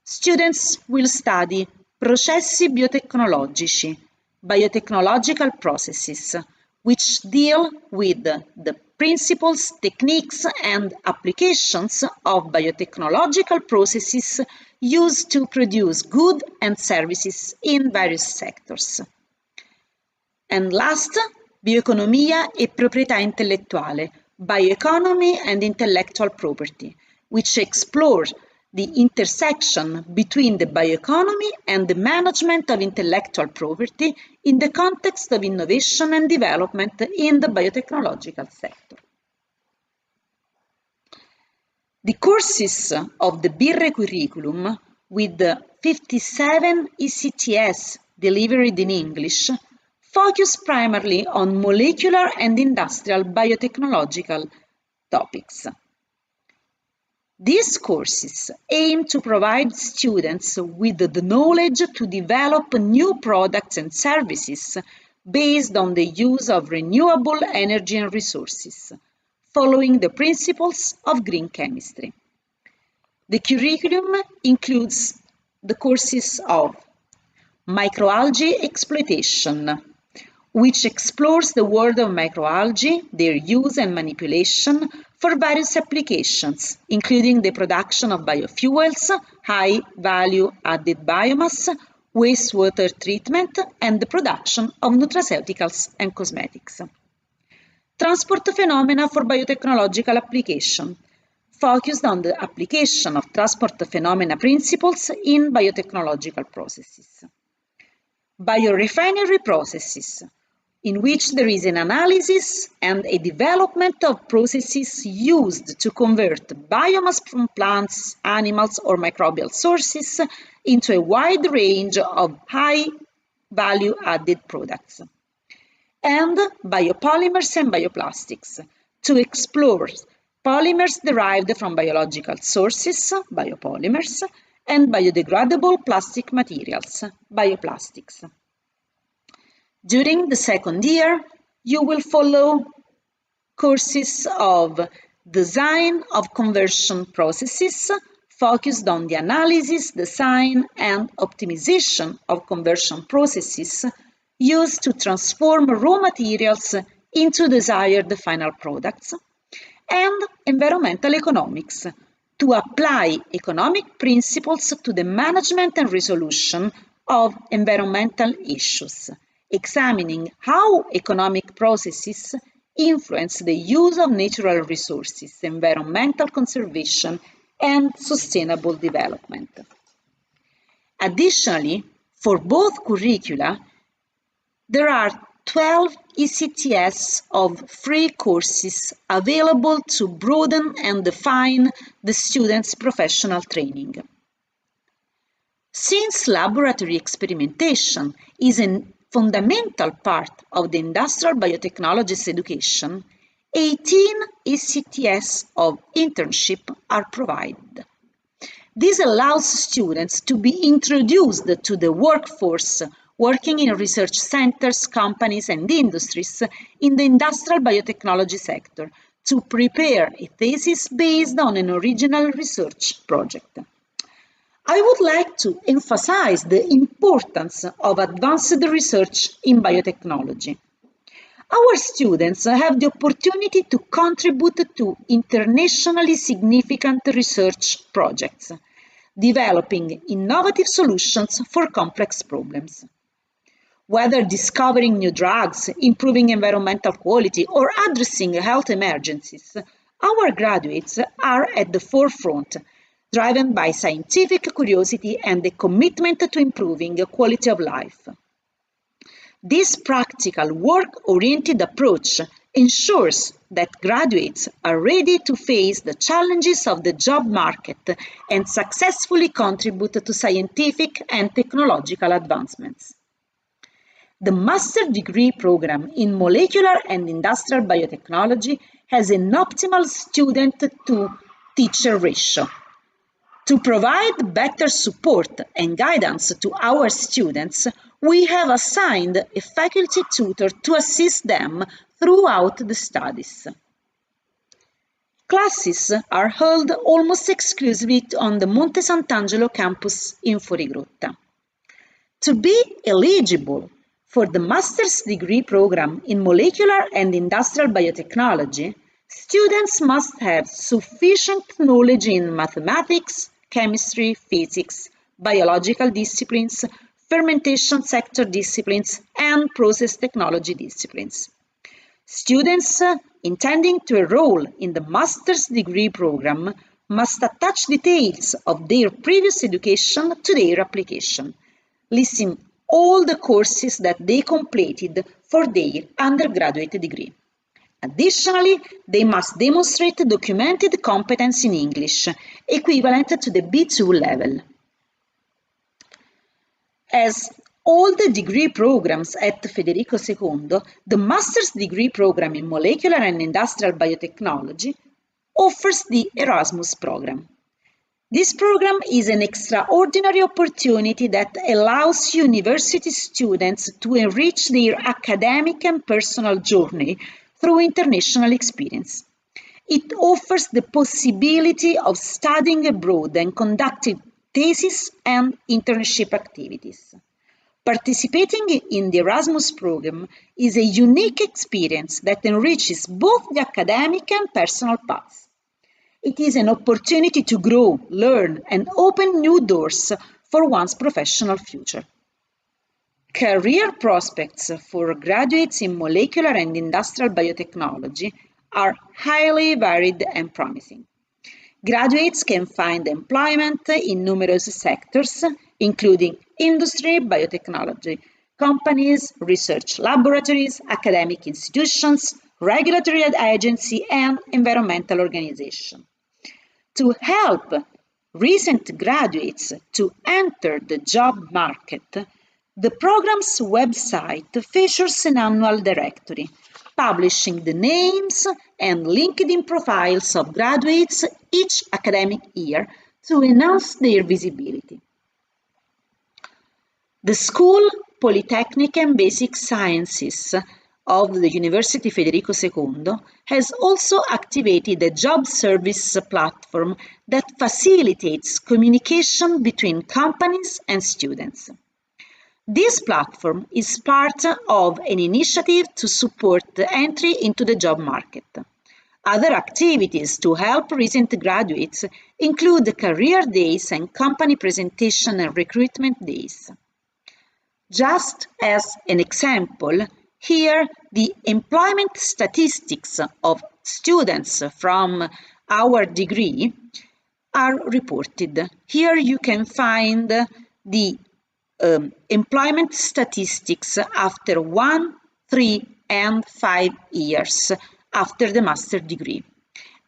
students will study Processi biotecnologici, biotechnological processes, which deal with the principles, techniques, and applications of biotechnological processes used to produce goods and services in various sectors. And last, Bioeconomia e proprietà intellettuale, Bioeconomy and Intellectual Property, which explores the intersection between the bioeconomy and the management of intellectual property in the context of innovation and development in the biotechnological sector. The courses of the BIRRE curriculum, with 57 ECTS delivered in English, focus primarily on molecular and industrial biotechnological topics. These courses aim to provide students with the knowledge to develop new products and services based on the use of renewable energy and resources, following the principles of green chemistry. The curriculum includes the courses of Microalgae Exploitation, which explores the world of microalgae, their use and manipulation for various applications, including the production of biofuels, high value added biomass, wastewater treatment, and the production of nutraceuticals and cosmetics. Transport phenomena for biotechnological application, focused on the application of transport phenomena principles in biotechnological processes. Biorefinery processes, in which there is an analysis and a development of processes used to convert biomass from plants, animals, or microbial sources into a wide range of high value added products. And biopolymers and bioplastics, to explore polymers derived from biological sources, biopolymers, and biodegradable plastic materials, bioplastics. During the second year, you will follow courses of design of conversion processes, focused on the analysis, design, and optimization of conversion processes used to transform raw materials into desired final products, and environmental economics, to apply economic principles to the management and resolution of environmental issues, examining how economic processes influence the use of natural resources, environmental conservation, and sustainable development. Additionally, for both curricula, there are 12 ECTS of free courses available to broaden and define the students' professional training. Since laboratory experimentation is a fundamental part of the industrial biotechnologies education, 18 ECTS of internship are provided. This allows students to be introduced to the workforce working in research centers, companies, and industries in the industrial biotechnology sector to prepare a thesis based on an original research project. I would like to emphasize the importance of advanced research in biotechnology. Our students have the opportunity to contribute to internationally significant research projects, developing innovative solutions for complex problems. Whether discovering new drugs, improving environmental quality, or addressing health emergencies, our graduates are at the forefront, driven by scientific curiosity and a commitment to improving quality of life. This practical, work-oriented approach ensures that graduates are ready to face the challenges of the job market and successfully contribute to scientific and technological advancements. The master degree program in molecular and industrial biotechnology has an optimal student-to-teacher ratio. To provide better support and guidance to our students, we have assigned a faculty tutor to assist them throughout the studies. Classes are held almost exclusively on the Monte Sant'Angelo campus in Fuorigrotta. To be eligible for the master's degree program in molecular and industrial biotechnology, students must have sufficient knowledge in mathematics, chemistry, physics, biological disciplines, fermentation sector disciplines, and process technology disciplines. Students intending to enroll in the master's degree program must attach details of their previous education to their application, listing all the courses that they completed for their undergraduate degree. Additionally, they must demonstrate documented competence in English, equivalent to the B2 level. As all the degree programs at Federico II, the master's degree program in molecular and industrial biotechnology offers the Erasmus program. This program is an extraordinary opportunity that allows university students to enrich their academic and personal journey through international experience. It offers the possibility of studying abroad and conducting thesis and internship activities. Participating in the Erasmus program is a unique experience that enriches both the academic and personal paths. It is an opportunity to grow, learn, and open new doors for one's professional future. Career prospects for graduates in molecular and industrial biotechnology are highly varied and promising. Graduates can find employment in numerous sectors, including industry, biotechnology, companies, research laboratories, academic institutions, regulatory agencies, and environmental organizations. To help recent graduates to enter the job market, the program's website features an annual directory, publishing the names and LinkedIn profiles of graduates each academic year to enhance their visibility. The School, Polytechnic and Basic Sciences of the University Federico II has also activated a job service platform that facilitates communication between companies and students. This platform is part of an initiative to support the entry into the job market. Other activities to help recent graduates include career days and company presentation and recruitment days. Just as an example, here the employment statistics of students from our degree are reported. Here you can find the employment statistics after 1, 3, and 5 years after the master degree.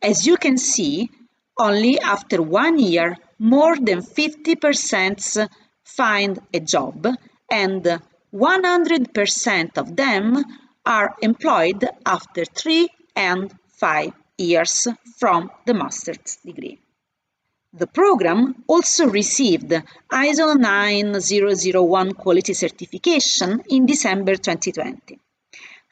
As you can see, only after 1 year, more than 50% find a job, and 100% of them are employed after 3 and 5 years from the master's degree. The program also received ISO 9001 quality certification in December 2020.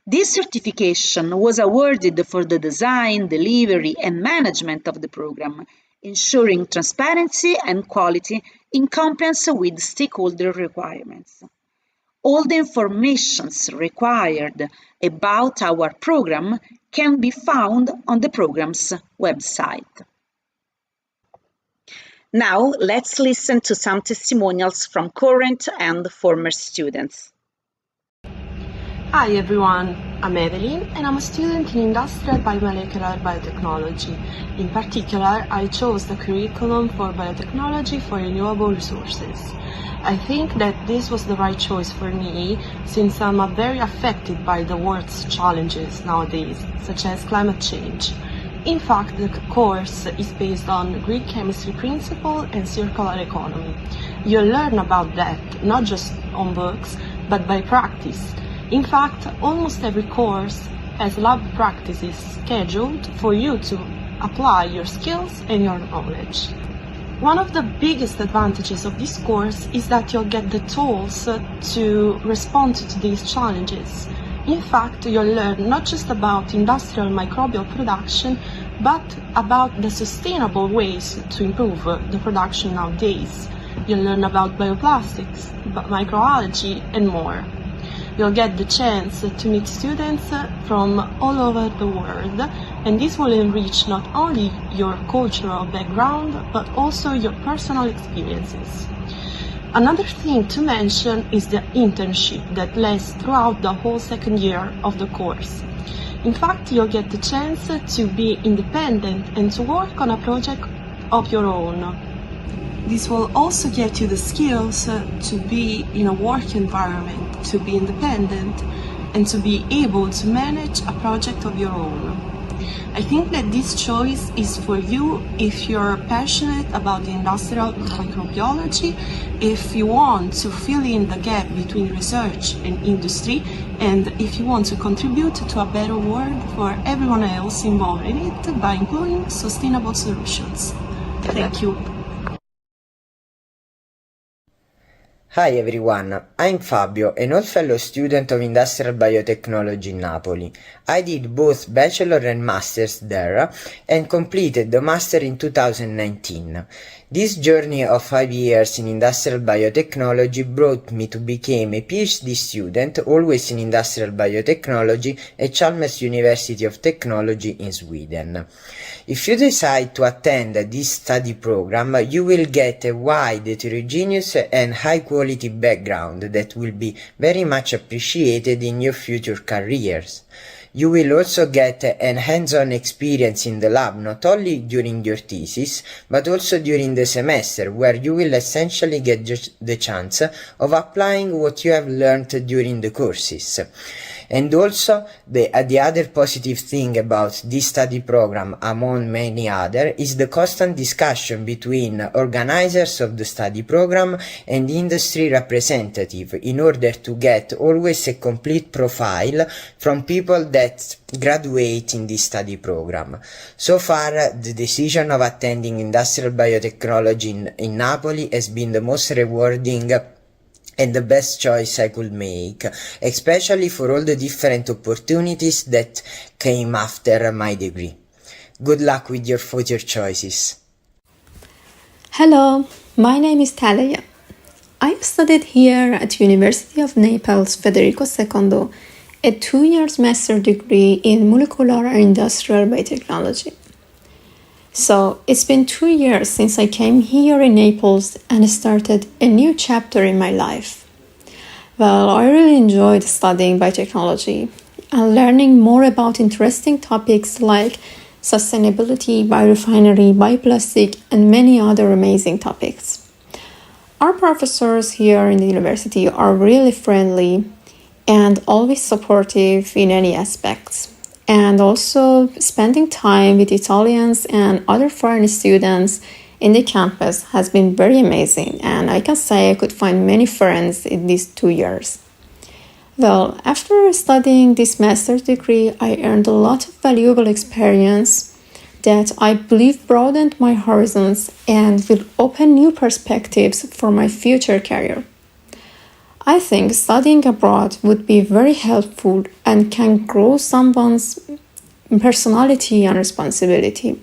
This certification was awarded for the design, delivery, and management of the program, ensuring transparency and quality in compliance with stakeholder requirements. All the information required about our program can be found on the program's website. Now, let's listen to some testimonials from current and former students. Hi everyone, I'm Evelyn and I'm a student in Industrial Biomolecular Biotechnology. In particular, I chose the curriculum for Biotechnology for Renewable Resources. I think that this was the right choice for me since I'm very affected by the world's challenges nowadays, such as climate change. In fact, the course is based on Greek chemistry principle and circular economy. You'll learn about that, not just on books, but by practice. In fact, almost every course has lab practices scheduled for you to apply your skills and your knowledge. One of the biggest advantages of this course is that you'll get the tools to respond to these challenges. In fact, you'll learn not just about industrial microbial production, but about the sustainable ways to improve the production nowadays. You'll learn about bioplastics, microalgae, and more. You'll get the chance to meet students from all over the world, and this will enrich not only your cultural background, but also your personal experiences. Another thing to mention is the internship that lasts throughout the whole second year of the course. In fact, you'll get the chance to be independent and to work on a project of your own. This will also get you the skills to be in a work environment, to be independent, and to be able to manage a project of your own. I think that this choice is for you if you're passionate about the industrial microbiology, if you want to fill in the gap between research and industry, and if you want to contribute to a better world for everyone else involved in it by employing sustainable solutions. Thank you. Hi everyone, I'm Fabio, an old fellow student of Industrial Biotechnology in Napoli. I did both bachelor and master's there and completed the master in 2019. This journey of 5 years in Industrial Biotechnology brought me to become a PhD student, always in Industrial Biotechnology at Chalmers University of Technology in Sweden. If you decide to attend this study program, you will get a wide, heterogeneous and high-quality background that will be very much appreciated in your future careers. You will also get an hands-on experience in the lab, not only during your thesis, but also during the semester, where you will essentially get the chance of applying what you have learned during the courses. And also, the other positive thing about this study program, among many other, is the constant discussion between organizers of the study program and industry representative in order to get always a complete profile from people that graduate in this study program. So far, the decision of attending Industrial Biotechnology in Napoli has been the most rewarding and the best choice I could make, especially for all the different opportunities that came after my degree. Good luck with your future choices. Hello, my name is Talia. I studied here at University of Naples, Federico II, a 2-year master degree in Molecular and Industrial Biotechnology. So, it's been 2 years since I came here in Naples and started a new chapter in my life. Well, I really enjoyed studying biotechnology and learning more about interesting topics like sustainability, biorefinery, bioplastic, and many other amazing topics. Our professors here in the university are really friendly and always supportive in any aspects. And also spending time with Italians and other foreign students in the campus has been very amazing, and I can say I could find many friends in these 2 years. Well, after studying this master's degree, I earned a lot of valuable experience that I believe broadened my horizons and will open new perspectives for my future career. I think studying abroad would be very helpful and can grow someone's personality and responsibility.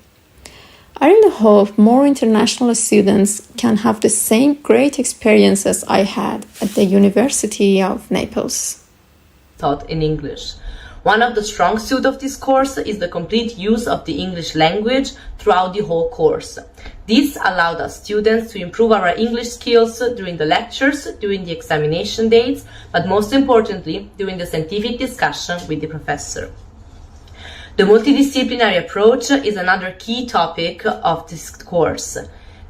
I really hope more international students can have the same great experiences I had at the University of Naples. Taught in English. One of the strong suits of this course is the complete use of the English language throughout the whole course. This allowed us students to improve our English skills during the lectures, during the examination dates, but most importantly, during the scientific discussion with the professor. The multidisciplinary approach is another key topic of this course.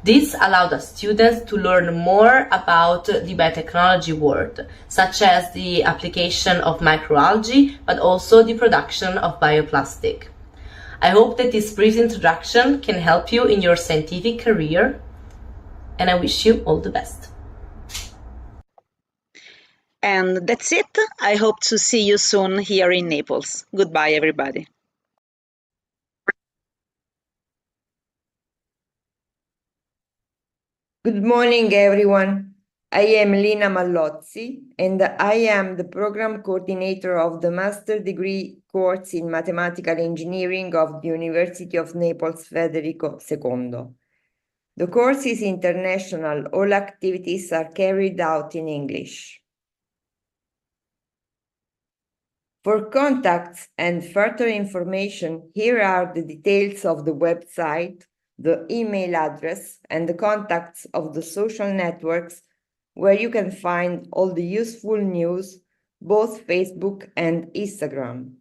This allowed us students to learn more about the biotechnology world, such as the application of microalgae, but also the production of bioplastic. I hope that this brief introduction can help you in your scientific career, and I wish you all the best. And that's it. I hope to see you soon here in Naples. Goodbye, everybody. Good morning, everyone. I am Lina Mallozzi, and I am the program coordinator of the master degree course in mathematical engineering of the University of Naples Federico II. The course is international. All activities are carried out in English. For contacts and further information, here are the details of the website, the email address, and the contacts of the social networks where you can find all the useful news, both Facebook and Instagram.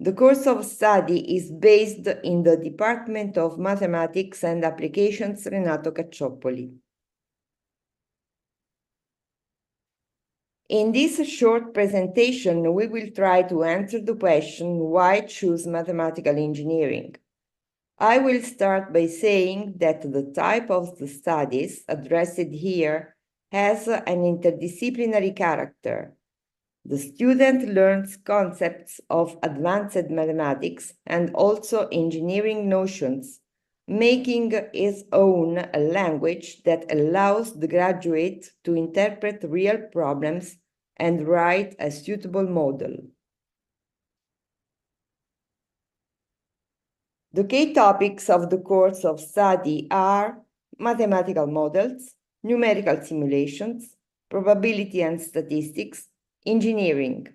The course of study is based in the Department of Mathematics and Applications Renato Cacciopoli. In this short presentation, we will try to answer the question, why choose mathematical engineering? I will start by saying that the type of the studies addressed here has an interdisciplinary character. The student learns concepts of advanced mathematics and also engineering notions, making its own a language that allows the graduate to interpret real problems and write a suitable model. The key topics of the course of study are mathematical models, numerical simulations, probability and statistics, engineering.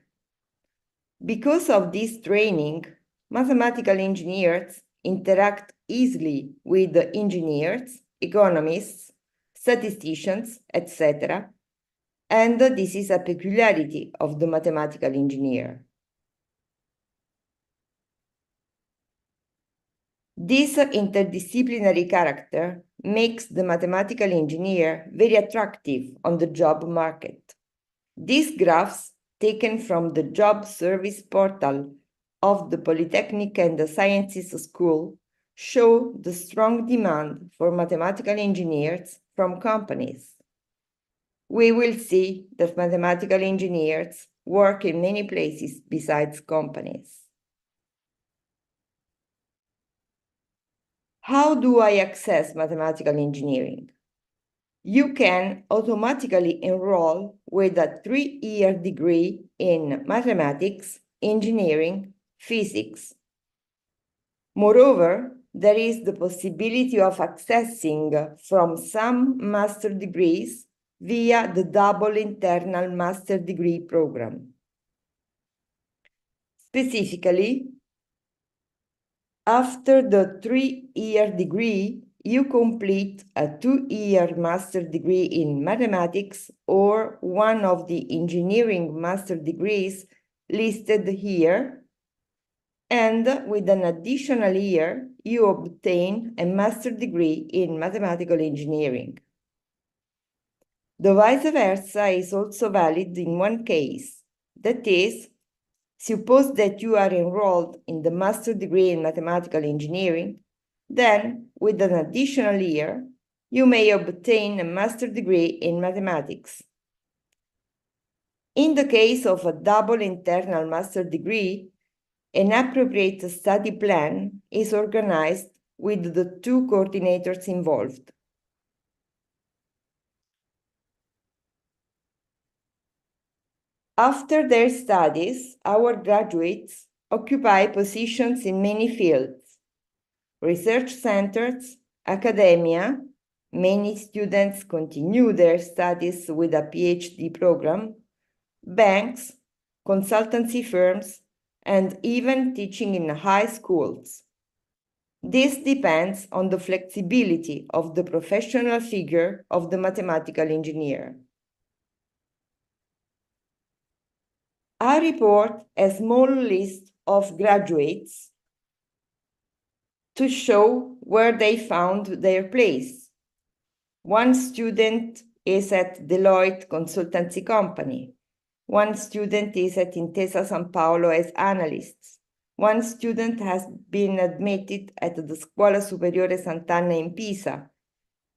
Because of this training, mathematical engineers interact easily with the engineers, economists, statisticians, etc. And this is a peculiarity of the mathematical engineer. This interdisciplinary character makes the mathematical engineer very attractive on the job market. These graphs, taken from the job service portal of the Polytechnic and the Sciences School, show the strong demand for mathematical engineers from companies. We will see that mathematical engineers work in many places besides companies. How do I access mathematical engineering? You can automatically enroll with a 3-year degree in mathematics, engineering, physics. Moreover, there is the possibility of accessing from some master degrees via the double internal master degree program. Specifically, after the 3-year degree, you complete a 2-year master degree in mathematics or one of the engineering master degrees listed here, and with an additional year, you obtain a master degree in mathematical engineering. The vice versa is also valid in one case, that is, suppose that you are enrolled in the master degree in mathematical engineering, then, with an additional year, you may obtain a master degree in mathematics. In the case of a double internal master degree, an appropriate study plan is organized with the 2 coordinators involved. After their studies, our graduates occupy positions in many fields: research centers, academia. Many students continue their studies with a PhD program, banks, consultancy firms, and even teaching in high schools. This depends on the flexibility of the professional figure of the mathematical engineer. I report a small list of graduates to show where they found their place. One student is at Deloitte Consultancy Company. One student is at Intesa Sanpaolo as analysts. One student has been admitted at the Scuola Superiore Sant'Anna in Pisa,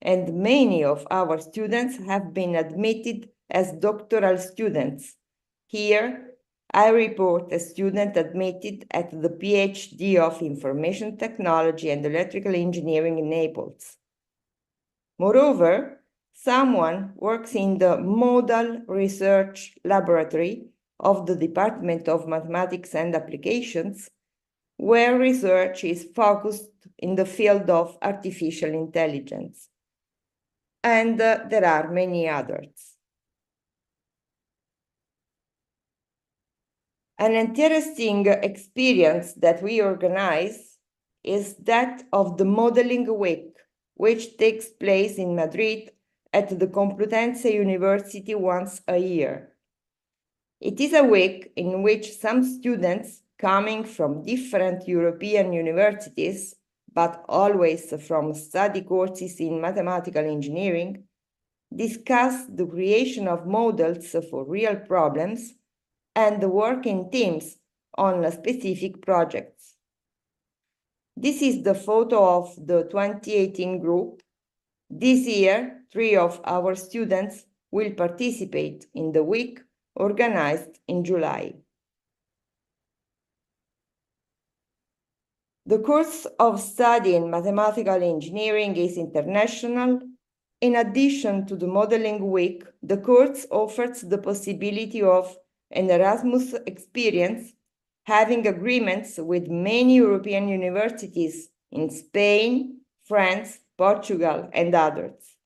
and many of our students have been admitted as doctoral students. Here, I report a student admitted at the PhD of Information Technology and Electrical Engineering in Naples. Moreover, someone works in the Modal Research Laboratory of the Department of Mathematics and Applications, where research is focused in the field of artificial intelligence. And there are many others. An interesting experience that we organize is that of the Modeling Week, which takes place in Madrid at the Complutense University once a year. It is a week in which some students coming from different European universities, but always from study courses in mathematical engineering, discuss the creation of models for real problems and work in teams on specific projects. This is the photo of the 2018 group. This year, 3 of our students will participate in the week organized in July. The course of study in mathematical engineering is international. In addition to the Modeling Week, the course offers the possibility of an Erasmus experience, having agreements with many European universities in Spain, France, Portugal, and others.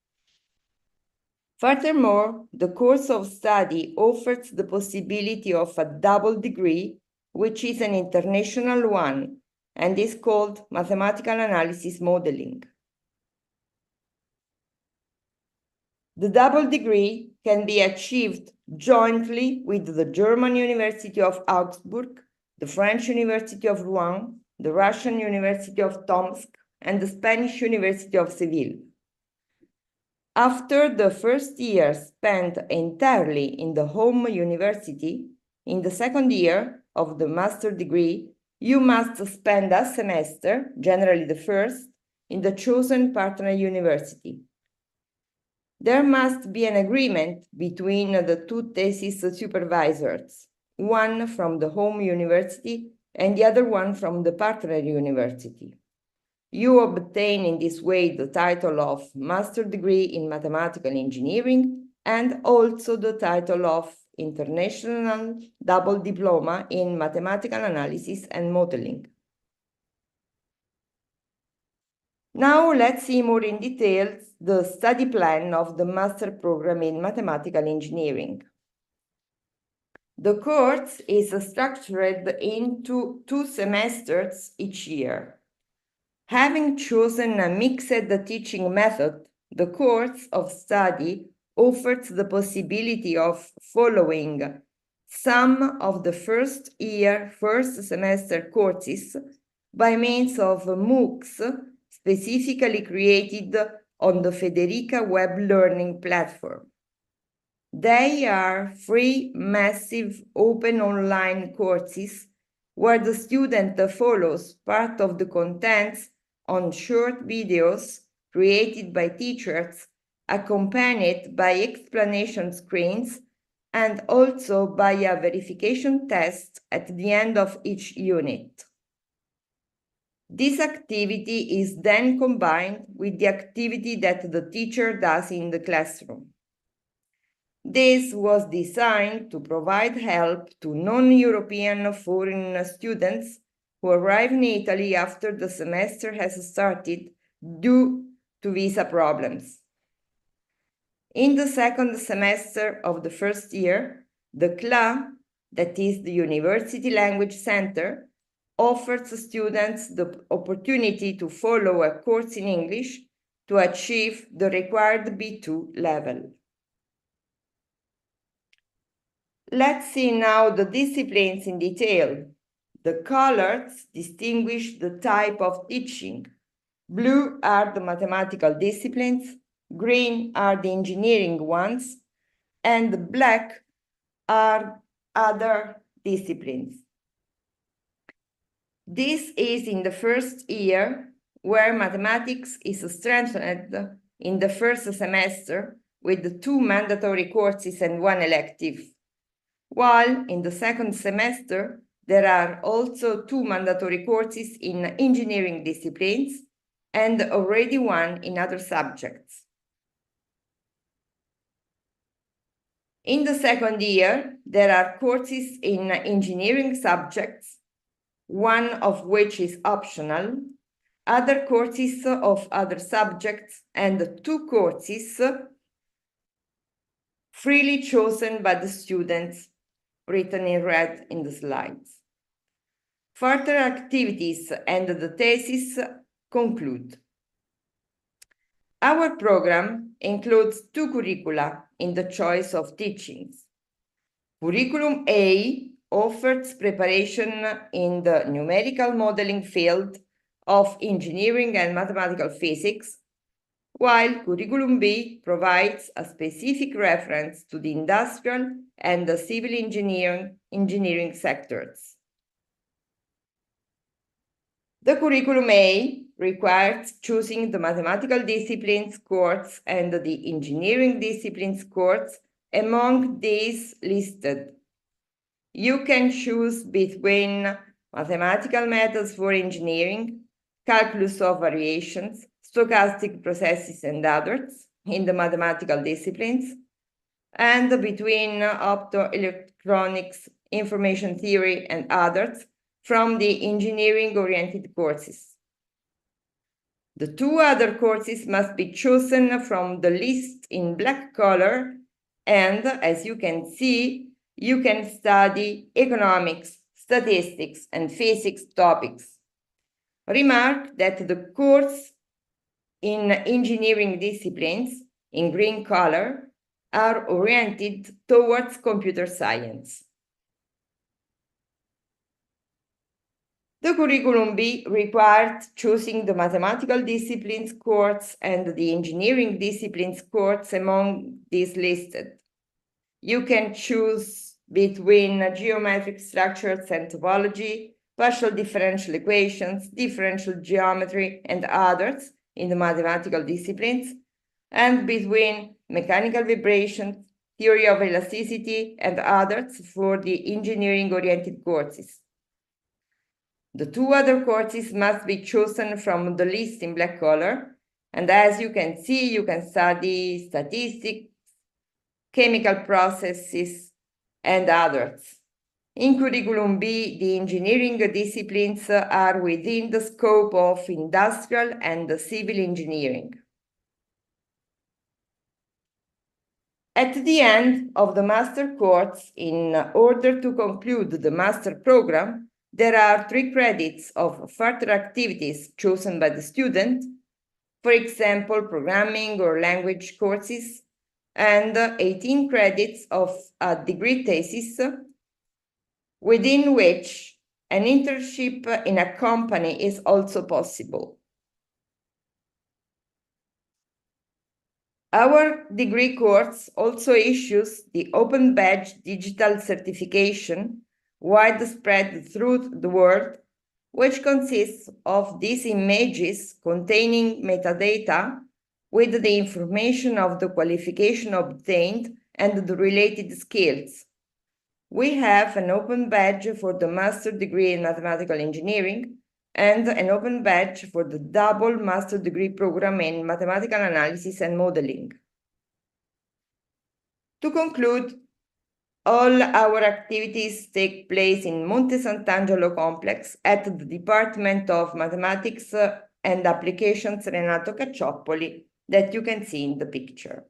Furthermore, the course of study offers the possibility of a double degree, which is an international one, and is called Mathematical Analysis Modeling. The double degree can be achieved jointly with the German University of Augsburg, the French University of Rouen, the Russian University of Tomsk, and the Spanish University of Seville. After the first year spent entirely in the home university, in the second year of the master degree, you must spend a semester, generally the first, in the chosen partner university. There must be an agreement between the two thesis supervisors, one from the home university and the other one from the partner university. You obtain in this way the title of Master Degree in Mathematical Engineering and also the title of International Double Diploma in Mathematical Analysis and Modeling. Now let's see more in detail the study plan of the Master Program in Mathematical Engineering. The course is structured into 2 semesters each year. Having chosen a mixed teaching method, the course of study offers the possibility of following some of the first semester courses by means of MOOCs specifically created on the Federica web learning platform. They are free, massive, open online courses where the student follows part of the contents on short videos created by teachers, accompanied by explanation screens and also by a verification test at the end of each unit. This activity is then combined with the activity that the teacher does in the classroom. This was designed to provide help to non-European foreign students who arrive in Italy after the semester has started due to visa problems. In the second semester of the first year, the CLA, that is the University Language Center, offers students the opportunity to follow a course in English to achieve the required B2 level. Let's see now the disciplines in detail. The colors distinguish the type of teaching. Blue are the mathematical disciplines, green are the engineering ones, and black are other disciplines. This is in the first year, where mathematics is strengthened in the first semester with 2 mandatory courses and 1 elective, while in the second semester there are also 2 mandatory courses in engineering disciplines and already 1 in other subjects. In the second year, there are courses in engineering subjects, 1 of which is optional, other courses of other subjects, and 2 courses freely chosen by the students, written in red in the slides. Further activities and the thesis conclude. Our program includes 2 curricula in the choice of teachings. Curriculum A offers preparation in the numerical modeling field of engineering and mathematical physics, while Curriculum B provides a specific reference to the industrial and the civil engineering sectors. The Curriculum A requires choosing the mathematical disciplines course and the engineering disciplines course among these listed. You can choose between mathematical methods for engineering, calculus of variations, stochastic processes and others in the mathematical disciplines, and between optoelectronics, information theory, and others from the engineering-oriented courses. The two other courses must be chosen from the list in black color, and as you can see, you can study economics, statistics, and physics topics. Remark that the course in engineering disciplines, in green color, are oriented towards computer science. The curriculum B required choosing the mathematical disciplines course and the engineering disciplines course among these listed. You can choose between geometric structures and topology, partial differential equations, differential geometry, and others in the mathematical disciplines, and between mechanical vibrations, theory of elasticity, and others for the engineering-oriented courses. The two other courses must be chosen from the list in black color, and as you can see, you can study statistics, chemical processes, and others. In curriculum B, the engineering disciplines are within the scope of industrial and civil engineering. At the end of the master course, in order to conclude the master program, there are 3 credits of further activities chosen by the student, for example, programming or language courses, and 18 credits of a degree thesis, within which an internship in a company is also possible. Our degree course also issues the Open Badge digital certification, widespread through the world, which consists of these images containing metadata with the information of the qualification obtained and the related skills. We have an open badge for the master degree in mathematical engineering and an open badge for the double master degree program in mathematical analysis and modeling. To conclude, all our activities take place in Monte Sant'Angelo complex at the Department of Mathematics and Applications Renato Cacciopoli that you can see in the picture.